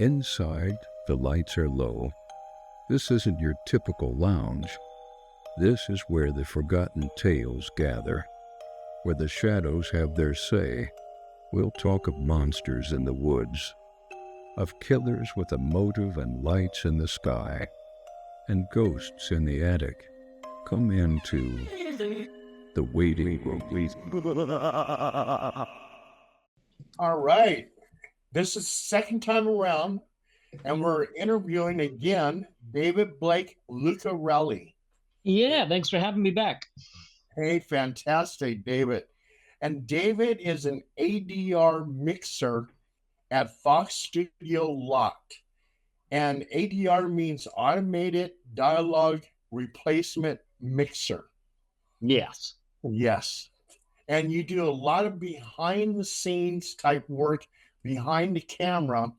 Inside, the lights are low. This isn't your typical lounge. This is where the forgotten tales gather, where the shadows have their say. We'll talk of monsters in the woods, of killers with a motive and lights in the sky, and ghosts in the attic. Come into the waiting room. All right. This is second time around, and we're interviewing again Blake Lucarelli. Yeah, thanks for having me back. Hey, fantastic, David. And David is an ADR mixer at Fox Studio Locked. And ADR means Automated Dialogue Replacement Mixer. Yes. Yes. And you do a lot of behind the scenes type work behind the camera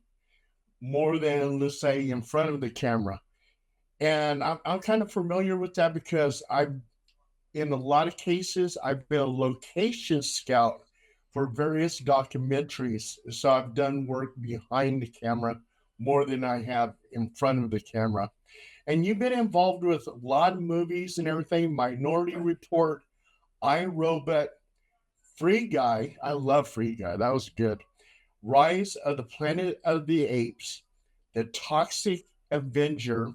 more than, let's say, in front of the camera. And I'm kind of familiar with that because in a lot of cases, I've been a location scout for various documentaries. So I've done work behind the camera more than I have in front of the camera. And you've been involved with a lot of movies and everything. Minority Report, iRobot, Free Guy. I love Free Guy. That was good. Rise of the Planet of the Apes, The Toxic Avenger.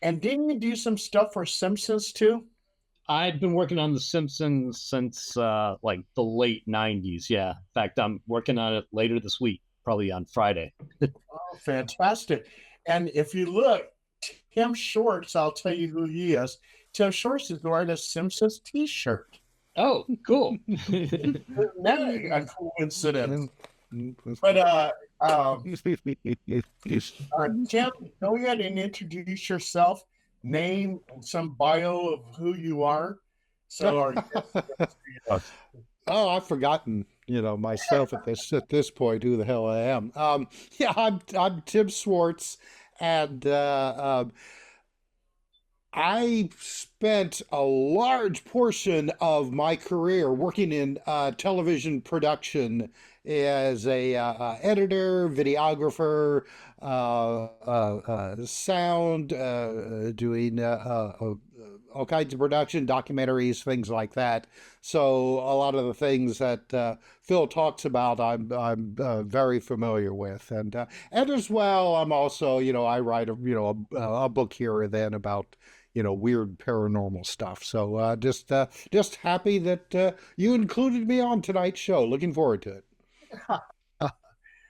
And didn't you do some stuff for Simpsons too? I've been working on The Simpsons since like the late 90s. Yeah. In fact, I'm working on it later this week, probably on Friday. Oh, fantastic. And if you look, Tim Shorts, I'll tell you who he is. Tim Shorts is wearing a Simpsons t-shirt. Oh, cool. Isn't that a coincidence? But Tim, go ahead and introduce yourself, name, some bio of who you are. So, oh, I've forgotten, myself at this point, who the hell I am. I'm Tim Swartz, and I spent a large portion of my career working in television production as a editor, videographer, sound, doing all kinds of production, documentaries, things like that. So a lot of the things that Phil talks about, I'm very familiar with, and as well, I'm also, I write a book here or then about weird paranormal stuff. So just happy that you included me on tonight's show. Looking forward to it.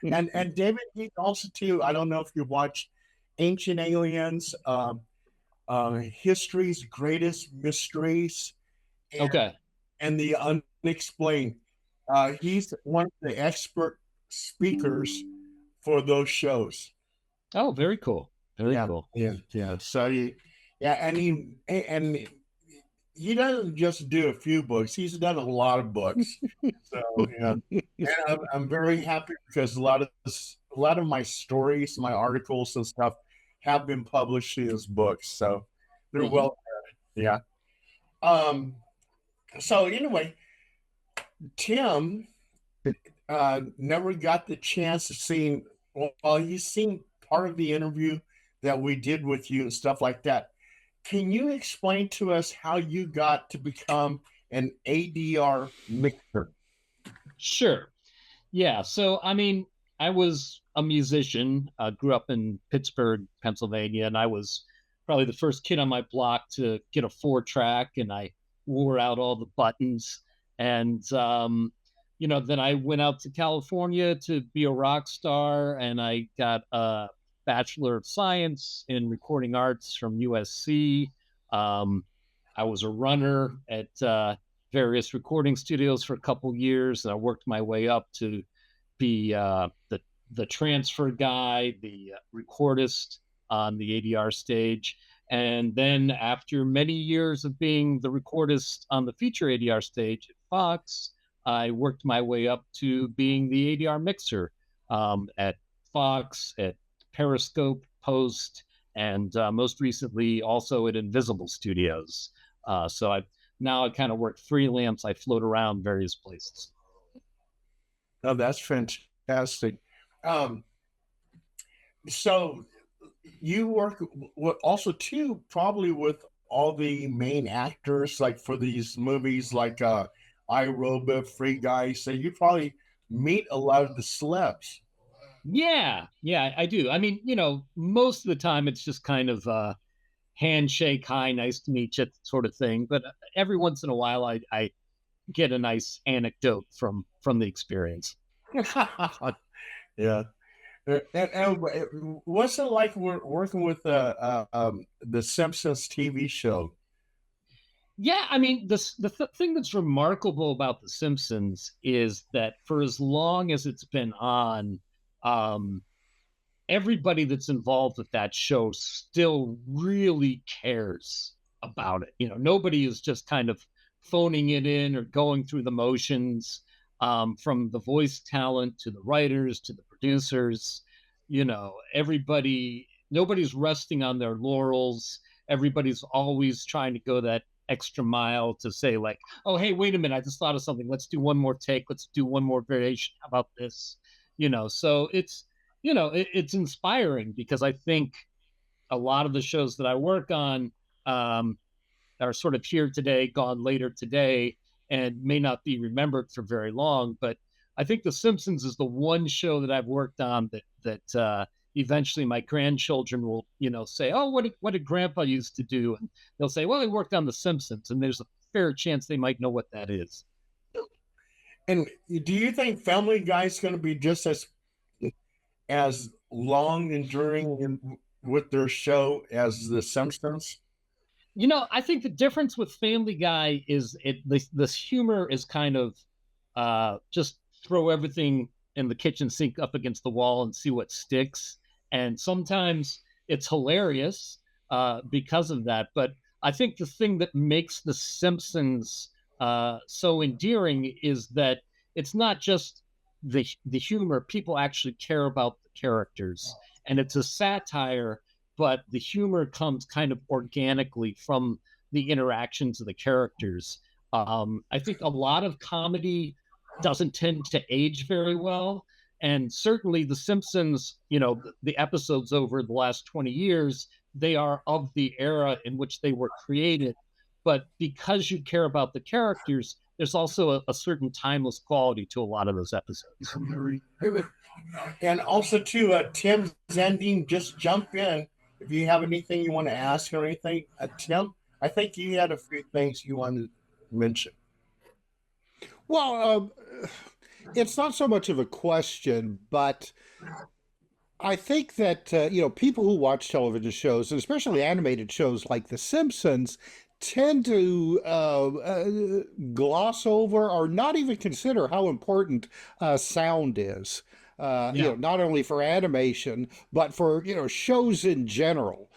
And David, he also too. I don't know if you watched Ancient Aliens, History's Greatest Mysteries, and the Unexplained. He's one of the expert speakers for those shows. Oh, very cool. Very cool. Yeah. So and he doesn't just do a few books; he's done a lot of books. So and I'm very happy because a lot of my stories, my articles and stuff have been published in his books. So they're well read. Yeah. So anyway, Tim never got the chance to see. Well, he's seen part of the interview that we did with you and stuff like that. Can you explain to us how you got to become an ADR mixer? Sure. Yeah. So, I mean, I was a musician, grew up in Pittsburgh, Pennsylvania, and I was probably the first kid on my block to get a 4-track, and I wore out all the buttons. And, then I went out to California to be a rock star, and I got a Bachelor of Science in Recording Arts from USC. I was a runner at various recording studios for a couple years, and I worked my way up to be the transfer guy, the recordist on the ADR stage. And then after many years of being the recordist on the feature ADR stage at Fox, I worked my way up to being the ADR mixer at Fox, at Periscope, Post, and most recently also at Invisible Studios. So I kind of work freelance. I float around various places. Oh, that's fantastic. So you work also too, probably with all the main actors, like for these movies, like iRobot, Free Guy. So you probably meet a lot of the celebs. Yeah, yeah, I do. I mean, most of the time it's just kind of handshake, hi, nice to meet you, sort of thing. But every once in a while, I get a nice anecdote from the experience. Yeah. And what's it like working with the Simpsons TV show? Yeah, I mean, the thing that's remarkable about The Simpsons is that for as long as it's been on, um, everybody that's involved with that show still really cares about it. Nobody is just kind of phoning it in or going through the motions, from the voice talent to the writers to the producers. Nobody's resting on their laurels. Everybody's always trying to go that extra mile to say, like, oh, hey, wait a minute, I just thought of something. Let's do one more take. Let's do one more variation. How about this? So it's inspiring because I think a lot of the shows that I work on, um, are sort of here today, gone later today, and may not be remembered for very long. But I think The Simpsons is the one show that I've worked on that eventually my grandchildren will, say, "Oh, what did Grandpa used to do?" And they'll say, "Well, he worked on The Simpsons," and there's a fair chance they might know what that is. And do you think Family Guy is going to be just as long enduring with their show as the Simpsons? I think the difference with Family Guy is this humor is kind of just throw everything in the kitchen sink up against the wall and see what sticks. And sometimes it's hilarious because of that. But I think the thing that makes The Simpsons so endearing is that it's not just the humor. People actually care about the characters, and it's a satire, but the humor comes kind of organically from the interactions of the characters. I think a lot of comedy doesn't tend to age very well. And certainly The Simpsons, the episodes over the last 20 years, they are of the era in which they were created. But because you care about the characters, there's also a certain timeless quality to a lot of those episodes. And also, too, Tim Zendine, just jump in if you have anything you want to ask or anything. Tim, I think you had a few things you wanted to mention. Well, it's not so much of a question, but I think that people who watch television shows, and especially animated shows like The Simpsons, tend to gloss over or not even consider how important sound is. Yeah. Not only for animation but for shows in general.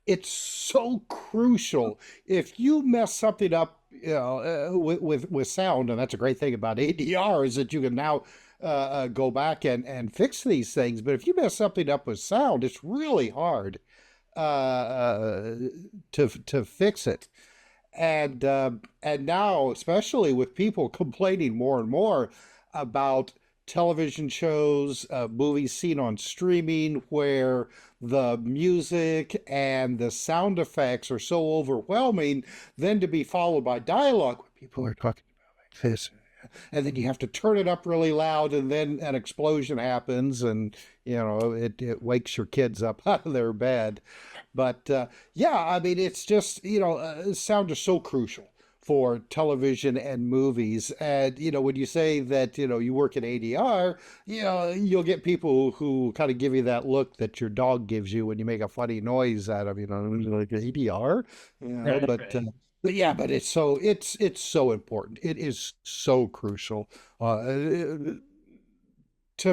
It's so crucial. If you mess something up, with sound, and that's a great thing about ADR is that you can now go back and fix these things. But if you mess something up with sound, it's really hard to fix it. And now, especially with people complaining more and more about television shows, movies seen on streaming, where the music and the sound effects are so overwhelming, then to be followed by dialogue where people are talking about like this. And then you have to turn it up really loud, and then an explosion happens, and it wakes your kids up out of their bed. But yeah, I mean, it's just sound is so crucial for television and movies. And when you say that you work in ADR, you'll get people who kind of give you that look that your dog gives you when you make a funny noise at them. Like ADR, Right, but. right. But yeah, but it's so important. It is so crucial to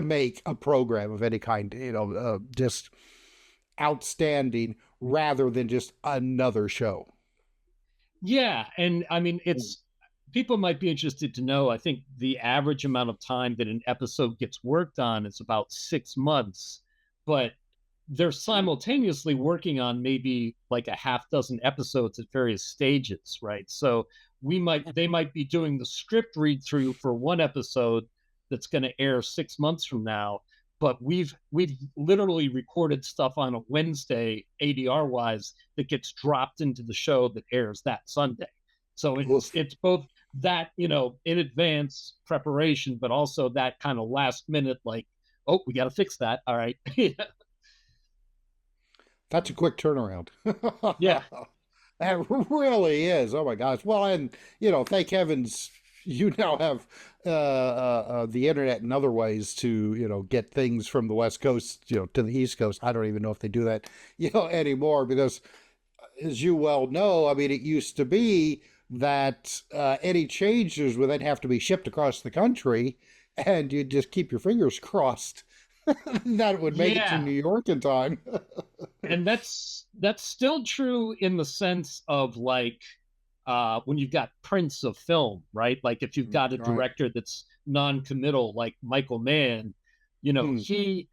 make a program of any kind, just outstanding rather than just another show. Yeah, and I mean, it's people might be interested to know. I think the average amount of time that an episode gets worked on is about 6 months, but they're simultaneously working on maybe like a half dozen episodes at various stages, right? So they might be doing the script read through for one episode, that's going to air 6 months from now, but we've literally recorded stuff on a Wednesday ADR wise that gets dropped into the show that airs that Sunday. So it's both that, in advance preparation, but also that kind of last minute, like, oh, we got to fix that. All right. That's a quick turnaround. Yeah. That really is. Oh my gosh. Well, and thank heavens you now have the internet and other ways to get things from the West Coast to the East Coast. I don't even know if they do that anymore, because as you well know, I mean, it used to be that any changes would then have to be shipped across the country, and you just keep your fingers crossed that it would make it to New York in time. And that's still true in the sense of, like, when you've got prints of film, right? Like if you've got a director that's non-committal, like Michael Mann, he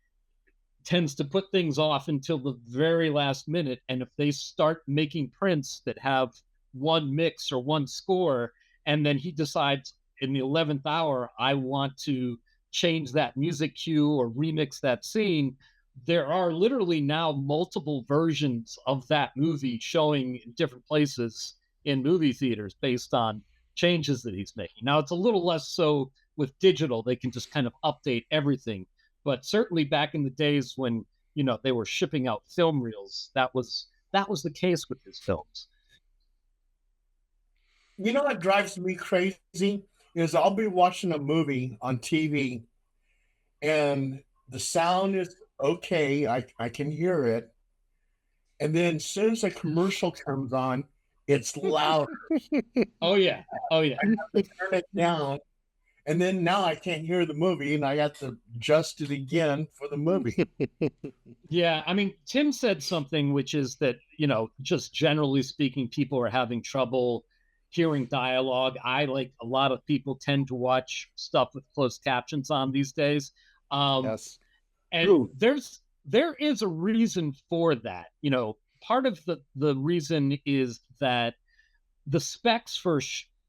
tends to put things off until the very last minute. And if they start making prints that have one mix or one score, and then he decides in the 11th hour, I want to change that music cue or remix that scene, there are literally now multiple versions of that movie showing in different places in movie theaters based on changes that he's making. Now, it's a little less so with digital. They can just kind of update everything. But certainly back in the days when, they were shipping out film reels, that was the case with his films. You know what drives me crazy is I'll be watching a movie on TV and the sound is okay. I can hear it. And then as soon as a commercial comes on, it's loud. Oh, yeah. Oh, yeah. I have to turn it down. And then now I can't hear the movie and I have to adjust it again for the movie. Yeah. I mean, Tim said something, which is that, just generally speaking, people are having trouble hearing dialogue. Like a lot of people tend to watch stuff with closed captions on these days. Yes. And True. there is a reason for that. Part of the reason is that the specs for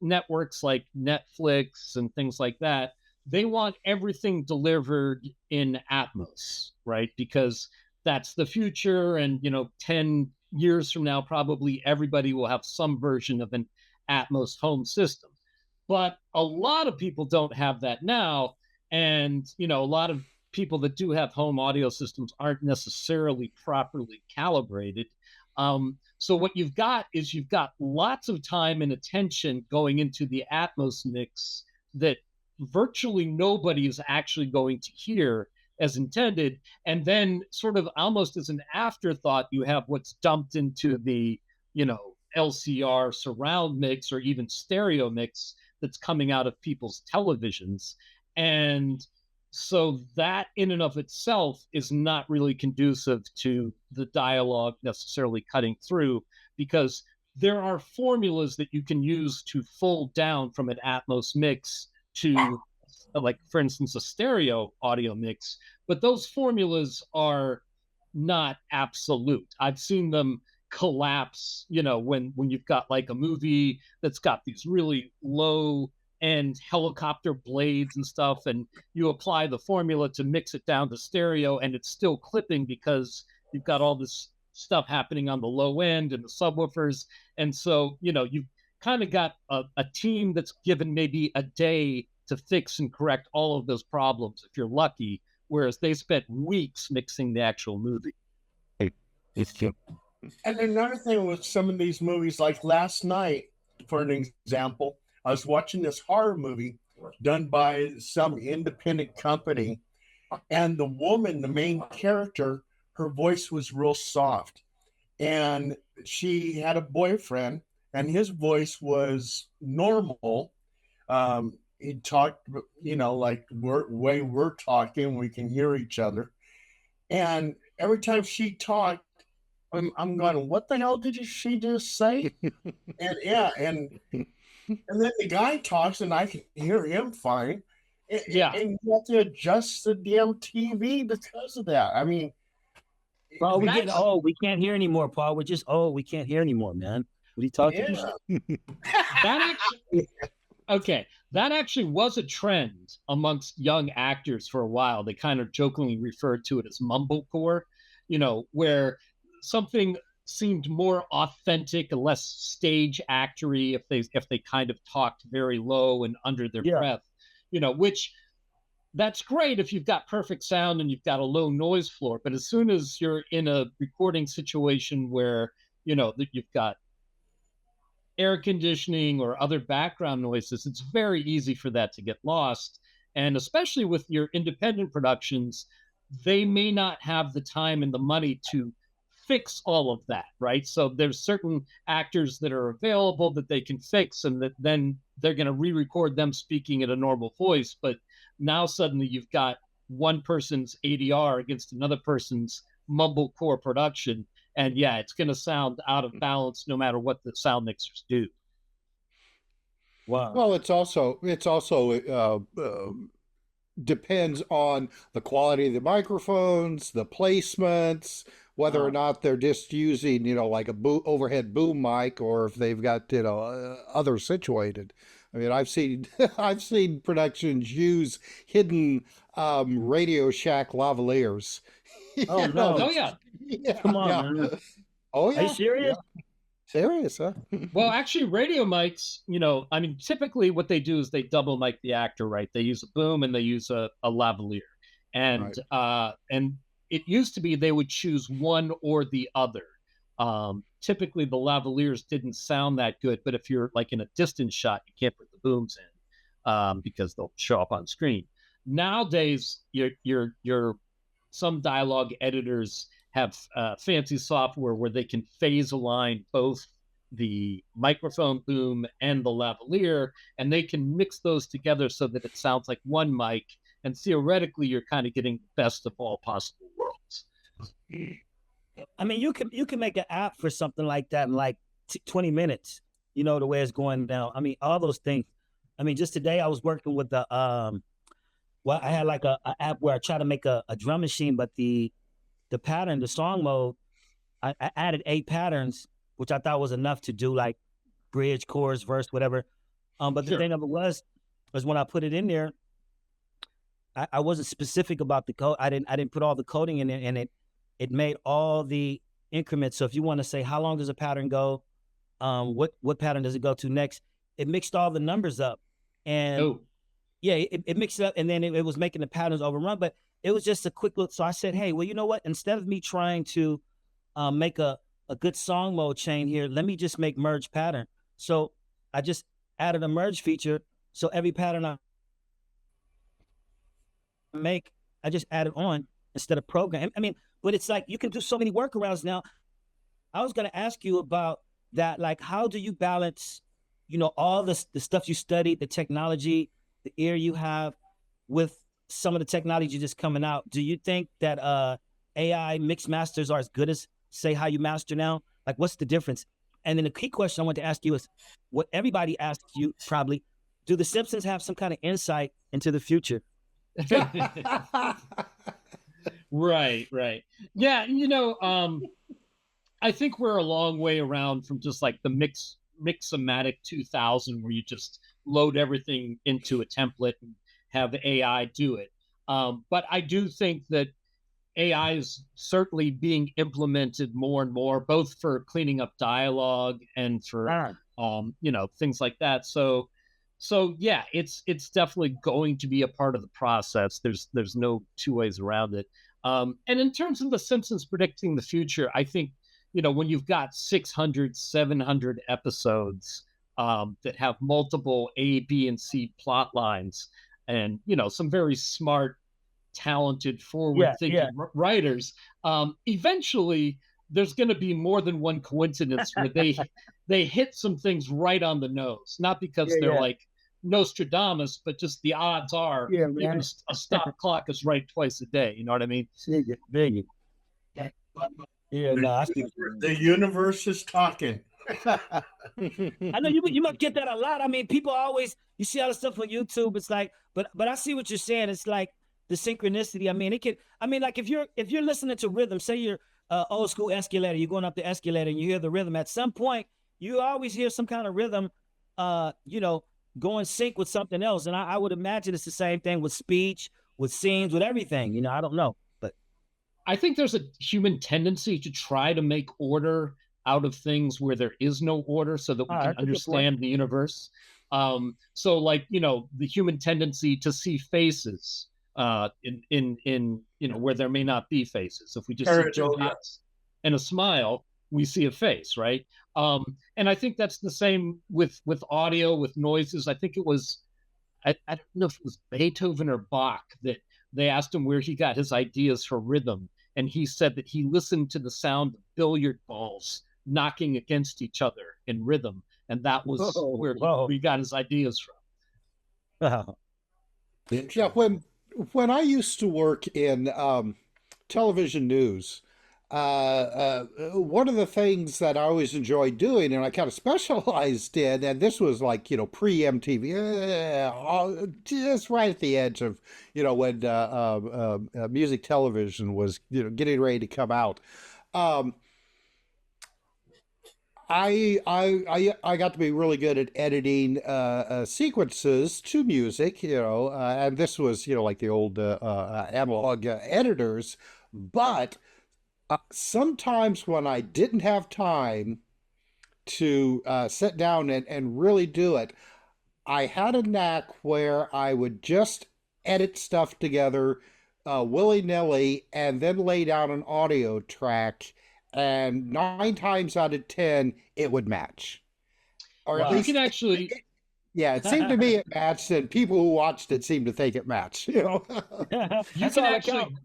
networks like Netflix and things like that, they want everything delivered in Atmos, right? Because that's the future. And, 10 years from now, probably everybody will have some version of an Atmos home system. But a lot of people don't have that now. And, a lot of people that do have home audio systems aren't necessarily properly calibrated. So what you've got is lots of time and attention going into the Atmos mix that virtually nobody is actually going to hear as intended. And then sort of almost as an afterthought, you have what's dumped into the, LCR surround mix or even stereo mix that's coming out of people's televisions. And so that in and of itself is not really conducive to the dialogue necessarily cutting through, because there are formulas that you can use to fold down from an Atmos mix to, like, for instance, a stereo audio mix. But those formulas are not absolute. I've seen them collapse, when you've got like a movie that's got these really low and helicopter blades and stuff, and you apply the formula to mix it down to stereo, and it's still clipping because you've got all this stuff happening on the low end and the subwoofers. And so, you've kind of got a team that's given maybe a day to fix and correct all of those problems, if you're lucky, whereas they spent weeks mixing the actual movie. It's true. And another thing with some of these movies, like last night, for an example, I was watching this horror movie done by some independent company, and the woman, the main character, her voice was real soft, and she had a boyfriend, and his voice was normal. He talked, like way we're talking, we can hear each other, and every time she talked, I'm going, what the hell did she just say? And and then the guy talks, and I can hear him fine. Yeah. And you have to adjust the damn TV because of that. I mean, Paul, we can't hear anymore, Paul. We can't hear anymore, man. What are you talking about? That actually, Okay, that actually was a trend amongst young actors for a while. They kind of jokingly referred to it as mumblecore, where something seemed more authentic and less stage actory if they kind of talked very low and under their Yeah. breath, which that's great if you've got perfect sound and you've got a low noise floor. But as soon as you're in a recording situation where that you've got air conditioning or other background noises, it's very easy for that to get lost. And especially with your independent productions, they may not have the time and the money to fix all of that, right? So there's certain actors that are available that they can fix, and that then they're going to re-record them speaking at a normal voice. But now suddenly you've got one person's ADR against another person's mumblecore production, and yeah, it's going to sound out of balance no matter what the sound mixers do. Wow. Well, it's also depends on the quality of the microphones, the placements, whether or not they're just using, like a overhead boom mic, or if they've got, other situated. I mean, I've seen I've seen productions use hidden Radio Shack lavaliers. Oh no. Oh yeah. Yeah, Come on, yeah. man. Oh Are you yeah, serious? yeah. Serious, huh? Well, actually, radio mics, I mean, typically what they do is they double mic the actor, right? They use a boom and they use a lavalier, and and it used to be they would choose one or the other. Typically, the lavaliers didn't sound that good, but if you're like in a distance shot, you can't put the booms in because they'll show up on screen. Nowadays, your some dialogue editors have fancy software where they can phase align both the microphone boom and the lavalier, and they can mix those together so that it sounds like one mic. And theoretically, you're kind of getting the best of all possible worlds. I mean, you can make an app for something like that in like 20 minutes. The way it's going down. I mean, all those things. I mean, just today I was working with the I had like a app where I try to make a drum machine, but the pattern, the song mode, I added 8 patterns, which I thought was enough to do like bridge, chorus, verse, whatever. But the thing of it was when I put it in there, I wasn't specific about the code. I didn't put all the coding in it, and it made all the increments. So if you want to say how long does a pattern go, what pattern does it go to next, it mixed all the numbers up, and yeah, it mixed it up, and then it was making the patterns overrun. But it was just a quick look. So I said, hey, well, you know what? Instead of me trying to make a good song mode chain here, let me just make merge pattern. So I just added a merge feature. So every pattern I make, I just add it on instead of program. I mean, but it's like you can do so many workarounds now. I was going to ask you about that. Like, how do you balance, all the stuff you studied, the technology, the ear you have, with some of the technology just coming out? Do you think that AI mix masters are as good as, say, how you master now? Like, what's the difference? And then the key question I want to ask you is what everybody asks you probably: do the Simpsons have some kind of insight into the future? Right. Yeah, I think we're a long way around from just like the Mixomatic 2000, where you just load everything into a template and have the AI do it. But I do think that AI is certainly being implemented more and more, both for cleaning up dialogue and for things like that. So yeah, it's definitely going to be a part of the process. There's no two ways around it. And in terms of The Simpsons predicting the future, I think, when you've got 600, 700 episodes that have multiple A, B, and C plot lines, and, some very smart, talented, forward-thinking writers, eventually there's going to be more than one coincidence where they hit some things right on the nose, not because they're like Nostradamus, but just the odds are even a stop clock is right twice a day. You know what I mean? Yeah, no, I think The universe is talking. I know you must get that a lot. I mean, people always, you see all the stuff on YouTube. It's like, but I see what you're saying. It's like the synchronicity. I mean, like if you're listening to rhythm, say you're old school escalator, you're going up the escalator and you hear the rhythm. At some point, you always hear some kind of rhythm, go in sync with something else. And I would imagine it's the same thing with speech, with scenes, with everything. You know, I don't know, but I think there's a human tendency to try to make order out of things where there is no order so that we can that's a good point. understand the universe. So like, the human tendency to see faces in where there may not be faces. If we just see two Pareidolia. dots and a smile, we see a face, right? And I think that's the same with audio, with noises. I think it was I don't know if it was Beethoven or Bach that they asked him where he got his ideas for rhythm. And he said that he listened to the sound of billiard balls knocking against each other in rhythm. And that was where he got his ideas from. Wow. Yeah, when I used to work in television news, one of the things that I always enjoyed doing, and I kind of specialized in, and this was like pre MTV, just right at the edge of when music television was getting ready to come out. I got to be really good at editing sequences to music, and this was like the old analog editors. But sometimes when I didn't have time to sit down and really do it, I had a knack where I would just edit stuff together willy-nilly and then lay down an audio track, and 9 times out of 10 it would match, or at You least can actually, yeah, it seemed to me it matched, and people who watched it seemed to think it matched. you That's can all that actually, counts.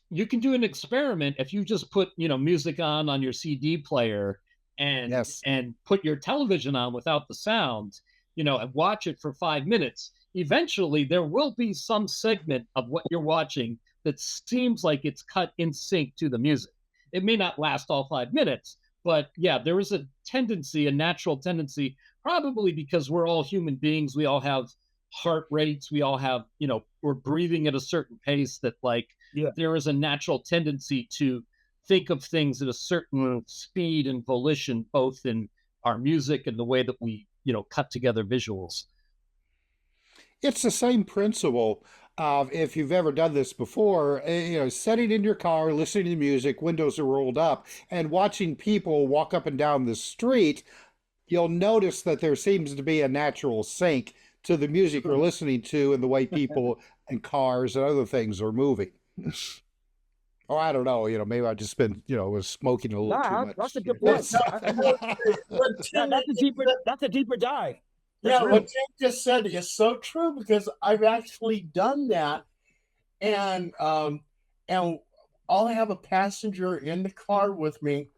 you can do an experiment if you just put music on your CD player and Yes. and put your television on without the sound, and watch it for 5 minutes. Eventually, there will be some segment of what you're watching that seems like it's cut in sync to the music. It may not last all 5 minutes, but yeah, there is a tendency, a natural tendency, probably because we're all human beings. We all have heart rates. We all have, we're breathing at a certain pace that like Yeah. there is a natural tendency to think of things at a certain speed and volition, both in our music and the way that we, cut together visuals. It's the same principle of, if you've ever done this before, sitting in your car, listening to music, windows are rolled up, and watching people walk up and down the street. You'll notice that there seems to be a natural sync to the music you're listening to and the way people and cars and other things are moving. Oh, I don't know. Maybe I just been, was smoking a little too Nah, much. that's a good point. That's a deeper dive. That's Yeah, real. what Jake just said is so true, because I've actually done that, and I'll have a passenger in the car with me,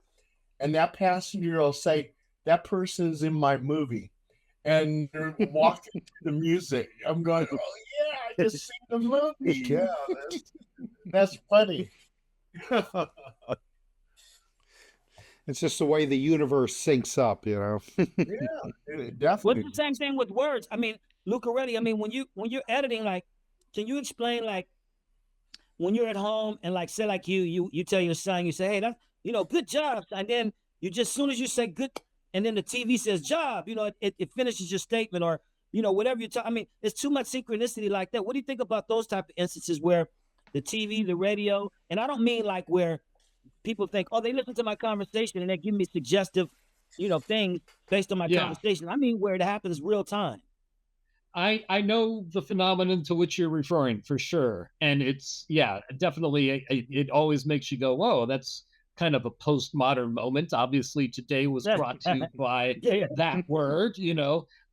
and that passenger will say, "That person's in my movie," and they're walking to the music. I'm going, "Oh yeah, I just seen the movie." Yeah, that's funny. It's just the way the universe syncs up, Yeah, What's definitely. the same thing with words? I mean, Lucarelli, I mean, when you're editing, like, can you explain, like, when you're at home and like say like you tell your son, you say, hey, that's good job. And then you just, as soon as you say good, and then the TV says job, it finishes your statement, or whatever you're talking. I mean, it's too much synchronicity like that. What do you think about those type of instances where the TV, the radio, and I don't mean like where people think, oh, they listen to my conversation and they give me suggestive, things based on my Yeah. conversation. I mean, where it happens real time. I know the phenomenon to which you're referring for sure. And it's, yeah, definitely, it always makes you go, whoa, that's kind of a postmodern moment. Obviously, today was brought to you by Yeah. that word,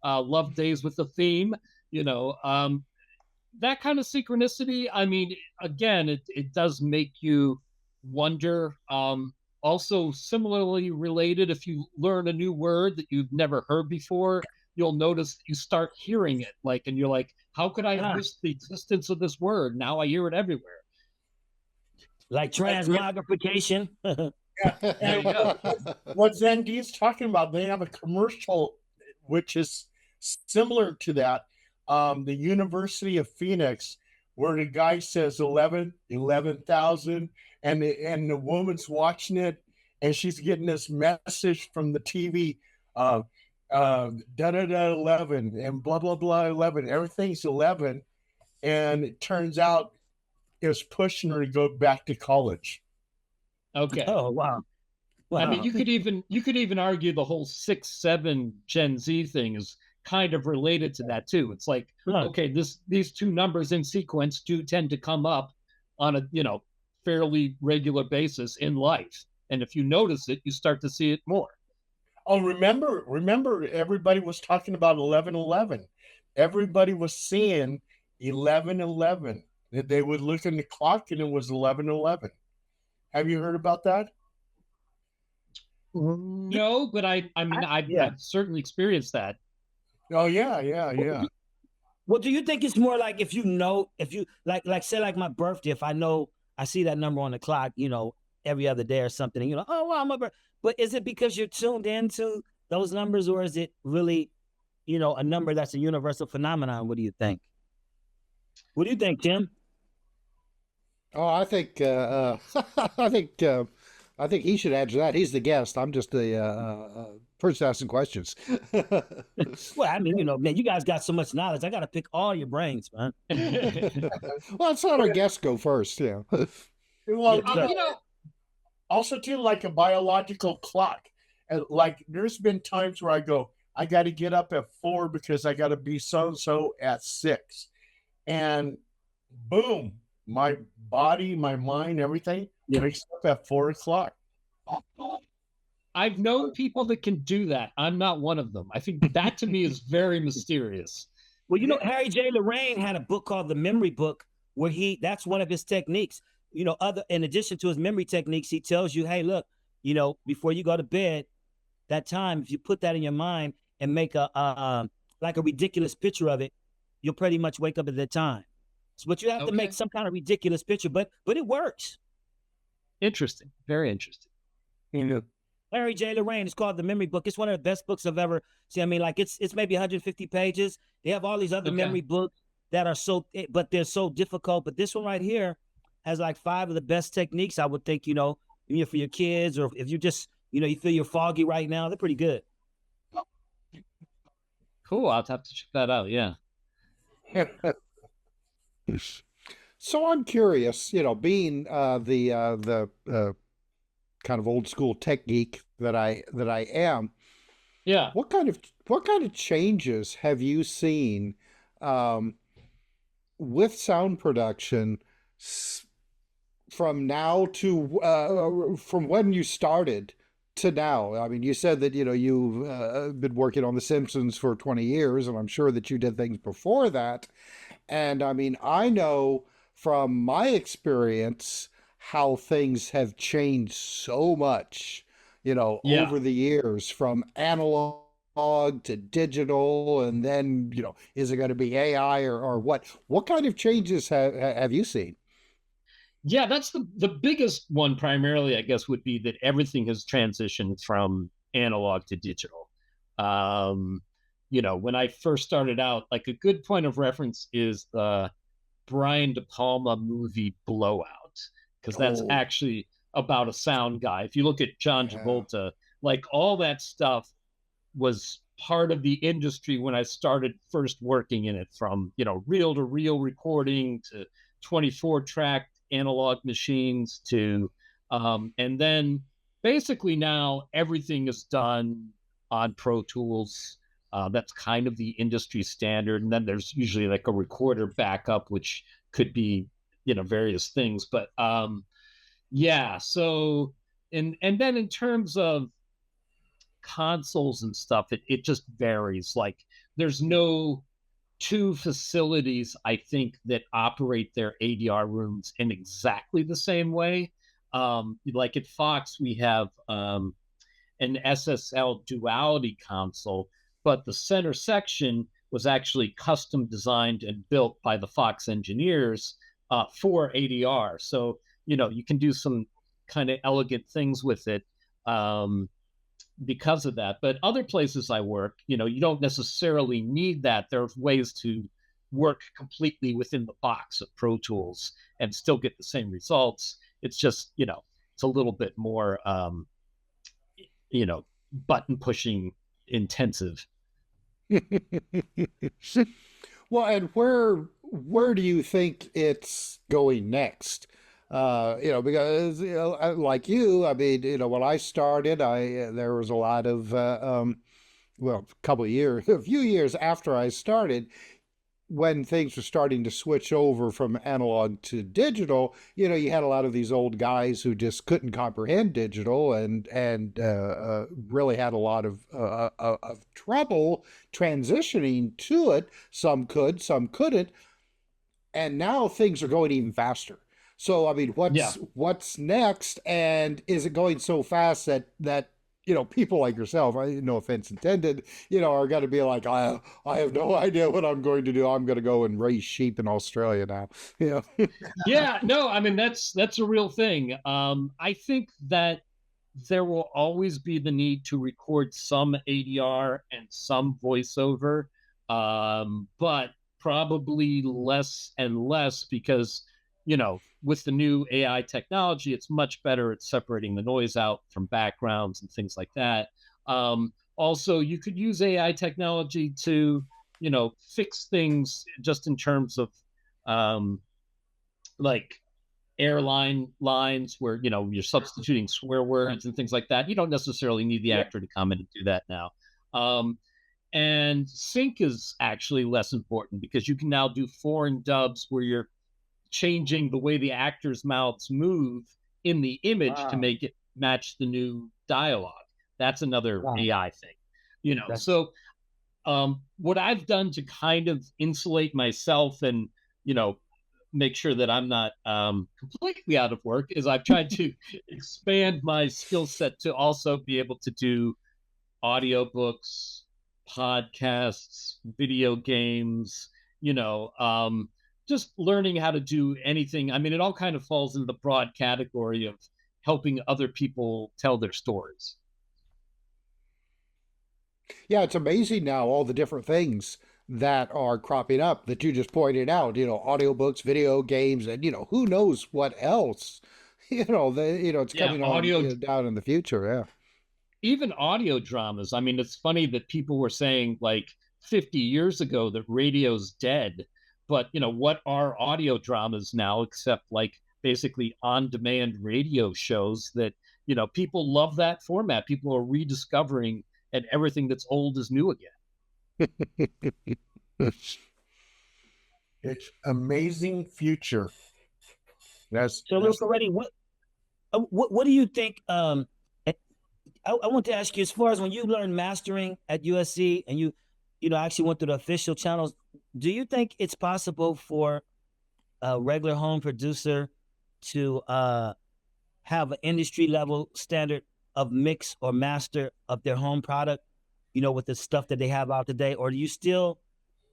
Love Days with the Theme, that kind of synchronicity. I mean, again, it does make you wonder. Also, similarly related, if you learn a new word that you've never heard before, you'll notice you start hearing it, and you're like, how could I have missed the existence of this word? Now I hear it everywhere. Like transmogrification. And what Zandi's talking about, they have a commercial which is similar to that. The University of Phoenix, where the guy says 11,000, and the woman's watching it, and she's getting this message from the TV. da da da 11 and blah blah blah 11. Everything's 11, and it turns out it was pushing her to go back to college. Okay. Oh wow. I mean, Wow. you could even argue the whole 6-7 Gen Z thing is kind of related to that too. It's like, Right. okay, these two numbers in sequence do tend to come up on a, fairly regular basis in life. And if you notice it, you start to see it more. Oh, remember, everybody was talking about 11-11. Everybody was seeing 11-11. They would look in the clock and it was 11-11. Have you heard about that? No, but Yeah. I've certainly experienced that. Oh yeah. Well, do you think it's more like if you like say like my birthday, if I know I see that number on the clock, every other day or something, and oh wow, my birthday. But is it because you're tuned into those numbers, or is it really, a number that's a universal phenomenon? What do you think? What do you think, Tim? Oh, I think I think I think he should answer that. He's the guest. I'm just the person asking questions. Well, I mean, man, you guys got so much knowledge. I got to pick all your brains, man. Well, let's let our guests go first. Yeah. Well, Yeah. also too, like a biological clock. And like there's been times where I go, I got to get up at 4 because I got to be so and so at 6, and boom, my body, my mind, everything wakes up at 4 o'clock. I've known people that can do that. I'm not one of them. I think that to me is very mysterious. Well, Harry J. Lorraine had a book called The Memory Book, where that's one of his techniques. In addition to his memory techniques, he tells you, hey, look, before you go to bed, that time, if you put that in your mind and make like a ridiculous picture of it, you'll pretty much wake up at that time. So, but you have to make some kind of ridiculous picture, but it works. Interesting. Very interesting. Larry J. Lorraine. It's called The Memory Book. It's one of the best books I've ever seen. I mean, like it's maybe 150 pages. They have all these other memory books that are but they're so difficult. But this one right here has like 5 of the best techniques, I would think, for your kids, or if you just, you feel you're foggy right now, they're pretty good. Cool. I'll have to check that out. Yeah. So I'm curious, being the kind of old school tech geek that I am. Yeah. What kind of changes have you seen with sound production from now to from when you started to now? I mean, you said that you've been working on The Simpsons for 20 years, and I'm sure that you did things before that. And I mean, I know from my experience how things have changed so much, over the years, from analog to digital, and then, is it going to be AI or what? What kind of changes have you seen? Yeah, that's the biggest one primarily, I guess, would be that everything has transitioned from analog to digital. When I first started out, like a good point of reference is the Brian De Palma movie Blowout, because that's actually about a sound guy. If you look at John Travolta, like all that stuff was part of the industry when I started first working in it, from, reel to reel recording to 24 track analog machines to, and then basically now everything is done on Pro Tools. That's kind of the industry standard. And then there's usually like a recorder backup, which could be, various things. But yeah, so, and then in terms of consoles and stuff, it just varies. Like there's no 2 facilities, I think, that operate their ADR rooms in exactly the same way. Like at Fox, we have an SSL duality console, but the center section was actually custom designed and built by the Fox engineers for ADR. So, you can do some kind of elegant things with it because of that. But other places I work, you don't necessarily need that. There's ways to work completely within the box of Pro Tools and still get the same results. It's just, it's a little bit more, button pushing intensive. Well, and where do you think it's going next? Because like you, I mean, when I started, I there was a lot of well, a couple of years, a few years after I started, when things were starting to switch over from analog to digital, you had a lot of these old guys who just couldn't comprehend digital and really had a lot of trouble transitioning to it. Some could, some couldn't, and now things are going even faster. So I mean, Yeah. what's next, and is it going so fast that people like yourself, no offense intended, are going to be like, I have no idea what I'm going to do. I'm going to go and raise sheep in Australia now. Yeah, no, I mean that's a real thing. I think that there will always be the need to record some ADR and some voiceover, but probably less and less because, with the new AI technology, it's much better at separating the noise out from backgrounds and things like that. Also, you could use AI technology to, fix things just in terms of um, like airline lines where you're substituting swear words and things like that. You don't necessarily need the actor to come in and do that now. um, and sync is actually less important because you can now do foreign dubs where you're changing the way the actors mouths move in the image to Wow. make it match the new dialogue. That's another Wow. AI thing. That's So what I've done to kind of insulate myself and you know make sure that I'm not completely out of work is I've tried to expand my skill set to also be able to do audiobooks, podcasts, video games, just learning how to do anything. I mean, it all kind of falls into the broad category of helping other people tell their stories. Yeah, it's amazing now all the different things that are cropping up that you just pointed out, audiobooks, video games, and who knows what else. It's Yeah, coming on audio, down in the future, yeah. even audio dramas. I mean, it's funny that people were saying like 50 years ago that radio's dead, but what are audio dramas now except like basically on-demand radio shows that people love that format. People are rediscovering, and everything that's old is new again. It's amazing future. so. That's Already, what do you think? I want to ask you, as far as when you learned mastering at USC and you actually went through the official channels, do you think it's possible for a regular home producer to have an industry level standard of mix or master of their home product, with the stuff that they have out today? Or is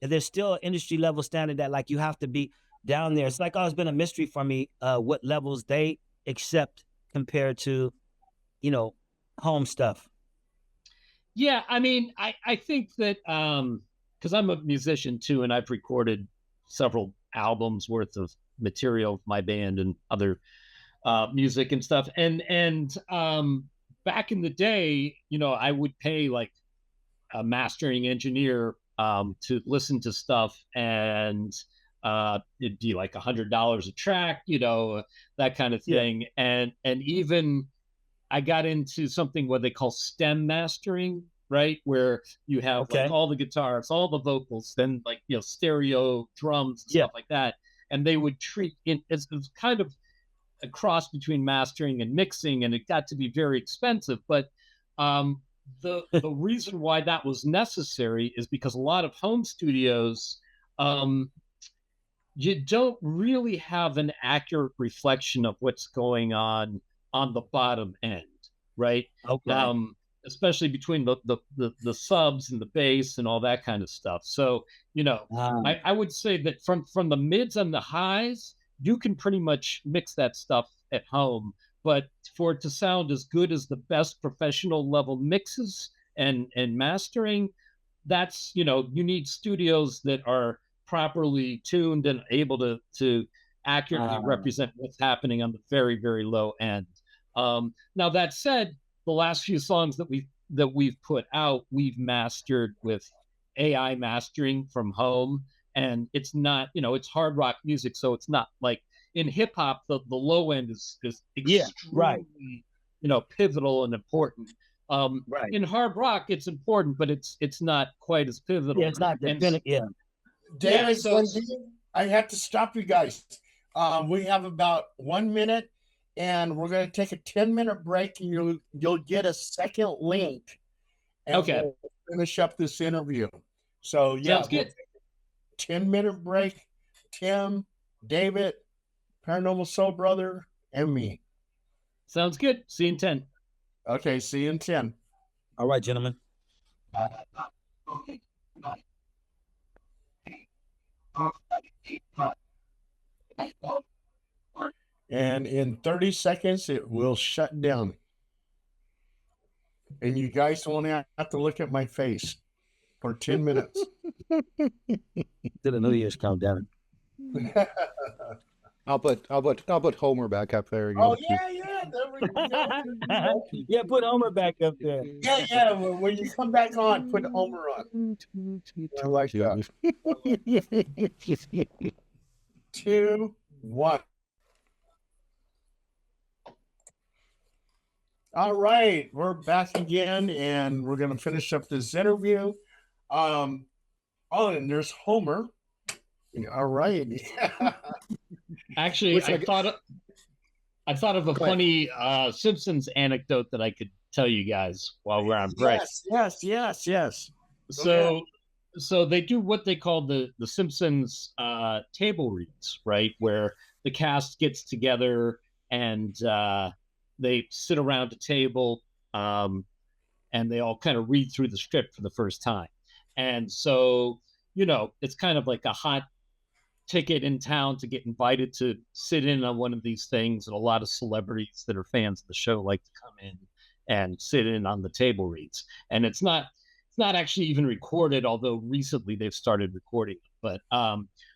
there still an industry level standard that like you have to be down there? It's like always been a mystery for me, what levels they accept compared to, home stuff. Yeah, I mean, I think that because I'm a musician too, and I've recorded several albums worth of material of my band and other music and stuff. And back in the day, I would pay like a mastering engineer to listen to stuff, and it'd be like $100 a track, that kind of Yeah. thing. And even I got into something what they call stem mastering, right? Where you have like Okay. all the guitars, all the vocals, then like stereo drums and Yeah. stuff like that. And they would treat it as kind of a cross between mastering and mixing, and it got to be very expensive. But um, the reason why that was necessary is because a lot of home studios, um, you don't really have an accurate reflection of what's going on the bottom end, right? Okay. Especially between the subs and the bass and all that kind of stuff. So I would say that from the mids and the highs, you can pretty much mix that stuff at home. But for it to sound as good as the best professional level mixes and mastering, that's you need studios that are properly tuned and able to accurately represent what's happening on the very, very low end. Now that said, the last few songs that that we've put out, we've mastered with AI mastering from home. And it's not, it's hard rock music. So it's not like in hip hop, the low end is Yeah, right. extremely, pivotal and important. Right. In hard rock, it's important, but it's not quite as pivotal. Yeah, it's not definitive. Yeah. David, so I have to stop you guys. We have about 1 minute, and we're going to take a 10-minute break, and you'll get a second link. And Okay. we'll finish up this interview. So yeah, sounds good. 10-minute break. Tim, David, Paranormal Soul Brother, and me. Sounds good. See you in 10. Okay, see you in 10. All right, gentlemen. And in 30 seconds, it will shut down. And you guys won't have to look at my face for 10 minutes. To the New Year's countdown. I'll put Homer back up there again. Oh, yeah. There we go. Yeah, put Homer back up there. Yeah. When you come back on, put Homer on. I like that. 2, 1. All right, we're back again, and we're going to finish up this interview. And there's Homer. All right. Actually, I thought of a funny Simpsons anecdote that I could tell you guys while we're on break. Yes. So they do what they call the Simpsons table reads, right? Where the cast gets together and they sit around a table and they all kind of read through the script for the first time. And so, it's kind of like a hot ticket in town to get invited to sit in on one of these things. And a lot of celebrities that are fans of the show like to come in and sit in on the table reads. And it's not actually even recorded, although recently they've started recording it. But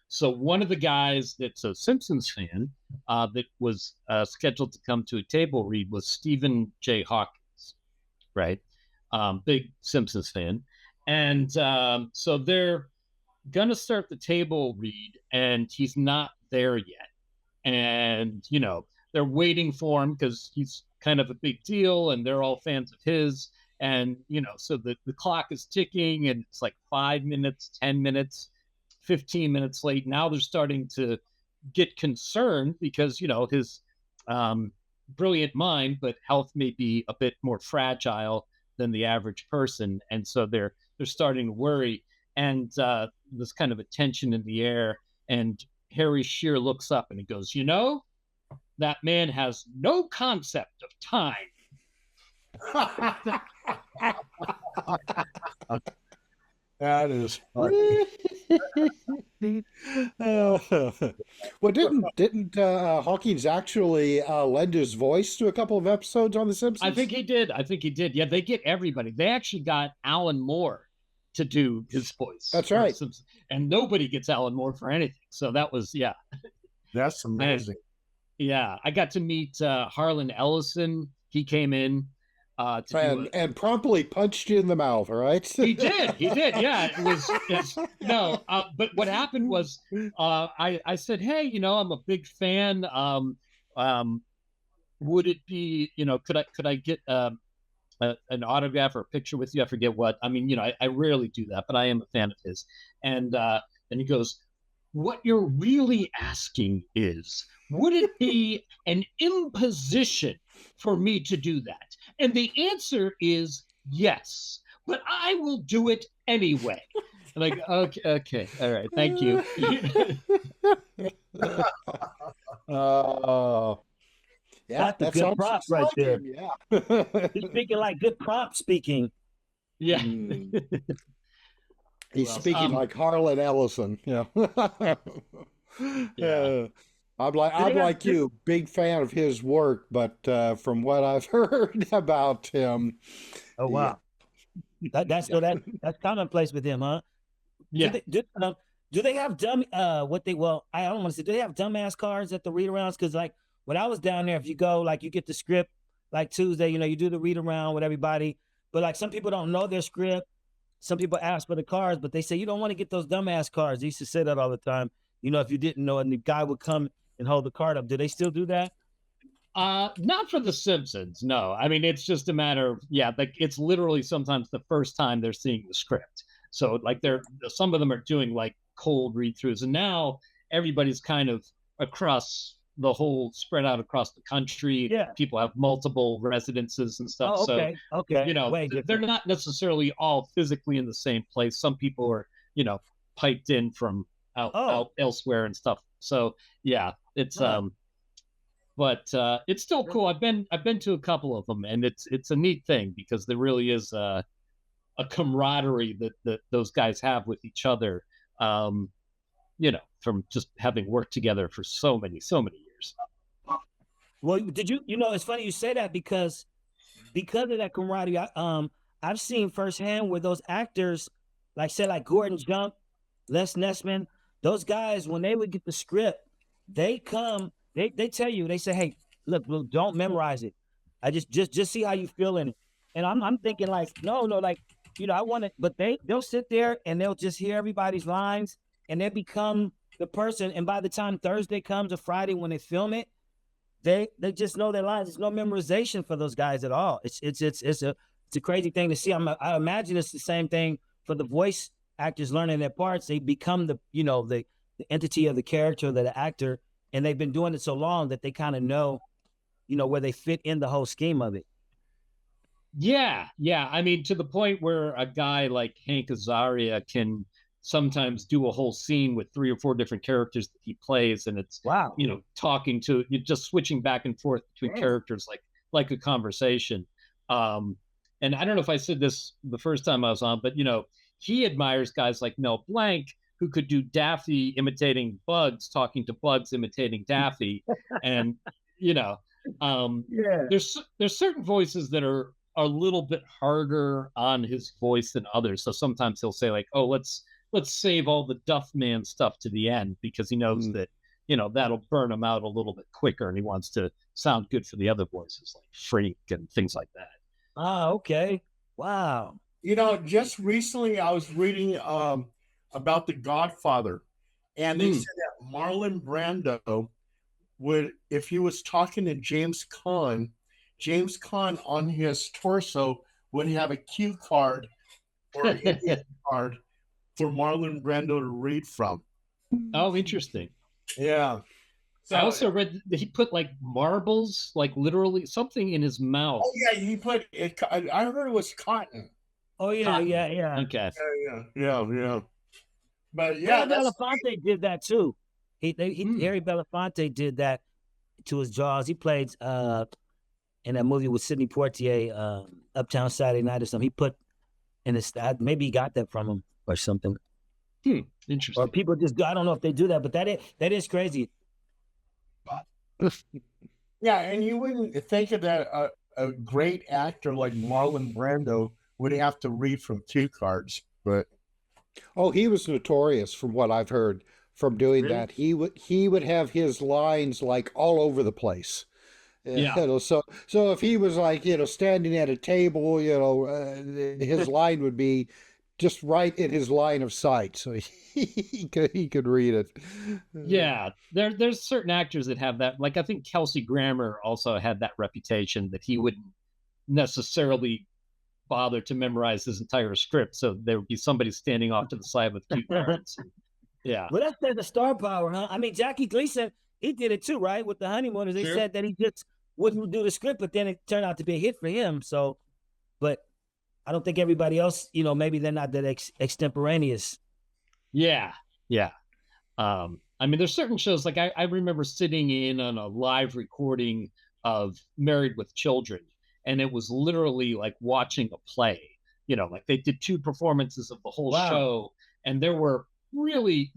so one of the guys that's a Simpsons fan that was scheduled to come to a table read was Stephen J. Hawkins, right? Big Simpsons fan. And so they're going to start the table read, and he's not there yet. And, they're waiting for him because he's kind of a big deal, and they're all fans of his. And, so the clock is ticking, and it's like 5 minutes, 10 minutes, 15 minutes late. Now they're starting to get concerned because, his brilliant mind, but health may be a bit more fragile than the average person. And so they're starting to worry. And there's kind of a tension in the air. And Harry Shearer looks up and he goes, that man has no concept of time. That is funny. Well, didn't Hawkins actually lend his voice to a couple of episodes on The Simpsons? I think he did. Yeah, they get everybody. They actually got Alan Moore to do his voice. That's right. And nobody gets Alan Moore for anything. So that was, yeah. That's amazing. Yeah, I got to meet Harlan Ellison. He came in. And promptly punched you in the mouth, right? He did. Yeah, but what happened was I said, hey, I'm a big fan. Would it be, could I get an autograph or a picture with you? I forget what. I mean, I rarely do that, but I am a fan of his. And he goes, what you're really asking is, would it be an imposition for me to do that? And the answer is yes, but I will do it anyway. Like, okay, all right, thank you. Yeah, that's good props right there. Yeah, he's speaking like good prop speaking. Yeah, he's speaking like Harlan Ellison. Yeah. I'm like you, big fan of his work, but from what I've heard about him, oh wow, that's commonplace with him, huh? Yeah. Do they have dumb? I don't want to say. Do they have dumbass cards at the read arounds? Because like when I was down there, if you go, like you get the script like Tuesday, you do the read around with everybody. but like some people don't know their script. Some people ask for the cards, but they say you don't want to get those dumbass cards. They used to say that all the time. If you didn't know, and the guy would come and hold the card up. Do they still do that? Not for The Simpsons, no. I mean, it's just a matter of, like it's literally sometimes the first time they're seeing the script. So like some of them are doing like cold read-throughs, and now everybody's kind of spread out across the country. Yeah. People have multiple residences and stuff. Oh, okay. So, Okay. they're not necessarily all physically in the same place. Some people are, piped in from out elsewhere and stuff. So yeah, it's but it's still cool. I've been to a couple of them, and it's a neat thing because there really is a camaraderie that those guys have with each other. From just having worked together for so many years. Well, did you? It's funny you say that because of that camaraderie. I've seen firsthand where those actors, like Gordon Jump, Les Nessman, those guys, when they would get the script, they come, they tell you, they say, hey, look, don't memorize it. I just see how you feel in it. And I'm thinking like, no, like, I want it, but they'll sit there and they'll just hear everybody's lines and they become the person. And by the time Thursday comes or Friday when they film it, they just know their lines. There's no memorization for those guys at all. It's a crazy thing to see. I imagine it's the same thing for the voice actors learning their parts. They become the entity of the character, the actor, and they've been doing it so long that they kind of know, where they fit in the whole scheme of it. Yeah. I mean, to the point where a guy like Hank Azaria can sometimes do a whole scene with 3 or 4 different characters that he plays, and it's wow, talking to you, just switching back and forth between characters like a conversation. And I don't know if I said this the first time I was on, but he admires guys like Mel Blanc who could do Daffy imitating Bugs, talking to Bugs imitating Daffy, and there's certain voices that are a little bit harder on his voice than others. So sometimes he'll say like, "Oh, let's save all the Duff Man stuff to the end," because he knows that that'll burn him out a little bit quicker, and he wants to sound good for the other voices like Freak and things like that. Ah, okay, wow. Just recently I was reading about The Godfather, and they said that Marlon Brando would, if he was talking to James Caan on his torso would have a cue card or an Indian card for Marlon Brando to read from. Oh, interesting. Yeah. So, I also read that he put like marbles, like literally something in his mouth. Oh yeah, he put it. I heard it was cotton. Oh yeah, cotton. Yeah. Okay. Yeah. But yeah, Harry Belafonte did that too. Harry Belafonte did that to his Jaws. He played in that movie with Sidney Poitier, Uptown Saturday Night or something. He put in his, maybe he got that from him or something. Interesting. Or people just, I don't know if they do that, but that is crazy. Yeah, and you wouldn't think of that a great actor like Marlon Brando would have to read from cue cards, but he was notorious from what I've heard from doing really? that. He would have his lines like all over the place. Yeah. So if he was like standing at a table, his line would be just right in his line of sight, so he could read it. Yeah, there's certain actors that have that. Like I think Kelsey Grammer also had that reputation that he wouldn't necessarily bother to memorize his entire script, so there would be somebody standing off to the side with cue cards. Yeah. Well, that's the star power, huh? I mean, Jackie Gleason, he did it too, right? With The Honeymooners, they said that he just wouldn't do the script, but then it turned out to be a hit for him. So, but I don't think everybody else, maybe they're not that extemporaneous. Yeah. I mean, there's certain shows, like I remember sitting in on a live recording of Married with Children, and it was literally like watching a play. Like they did 2 performances of the whole show, and there were really,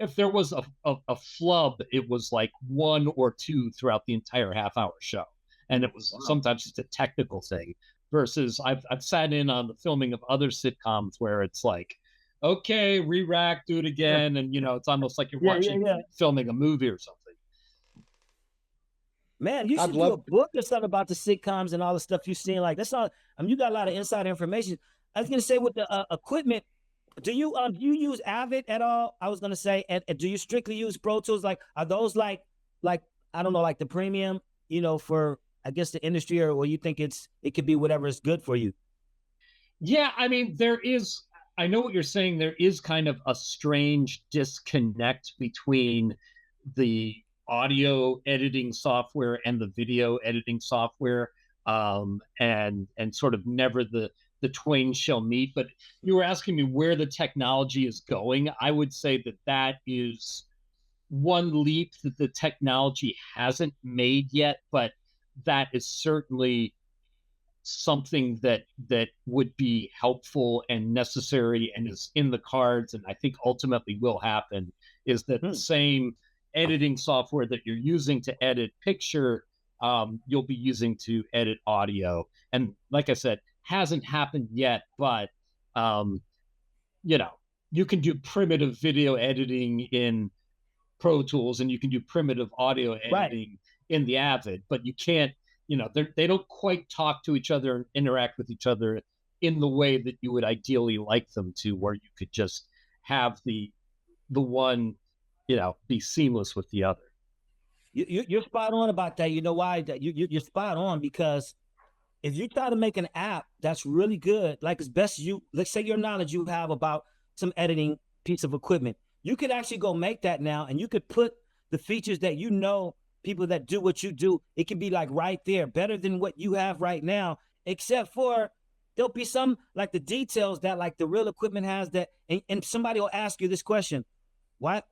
if there was a flub, it was like 1 or 2 throughout the entire half-hour show, and it was sometimes just a technical thing. Versus I've sat in on the filming of other sitcoms where it's like, okay, re-rack, do it again, and it's almost like you're watching filming a movie or something. Man, you I'd should do love a book or something about the sitcoms and all the stuff you've seen. Like that's all. I mean, you got a lot of inside information. I was gonna say with the equipment, do you use Avid at all? I was gonna say, and do you strictly use Pro Tools? Like, are those like I don't know, like the premium, for I guess the industry, or you think it could be whatever is good for you? Yeah, I mean, I know what you're saying. There is kind of a strange disconnect between the audio editing software and the video editing software, and sort of never the twain shall meet. But you were asking me where the technology is going. I would say that is one leap that the technology hasn't made yet, but that is certainly something that would be helpful and necessary and is in the cards, and I think ultimately will happen, is that the same editing software that you're using to edit picture, you'll be using to edit audio. And like I said, hasn't happened yet, but um, you can do primitive video editing in Pro Tools, and you can do primitive audio Right. editing in the Avid, but you can't, they don't quite talk to each other and interact with each other in the way that you would ideally like them to, where you could just have the one, be seamless with the other. You're spot on about that. You know why? That you're spot on, because if you try to make an app that's really good, like as best let's say your knowledge you have about some editing piece of equipment, you could actually go make that now, and you could put the features that people that do what you do, it can be like right there, better than what you have right now, except for there'll be some like the details that like the real equipment has that, and somebody will ask you this question: why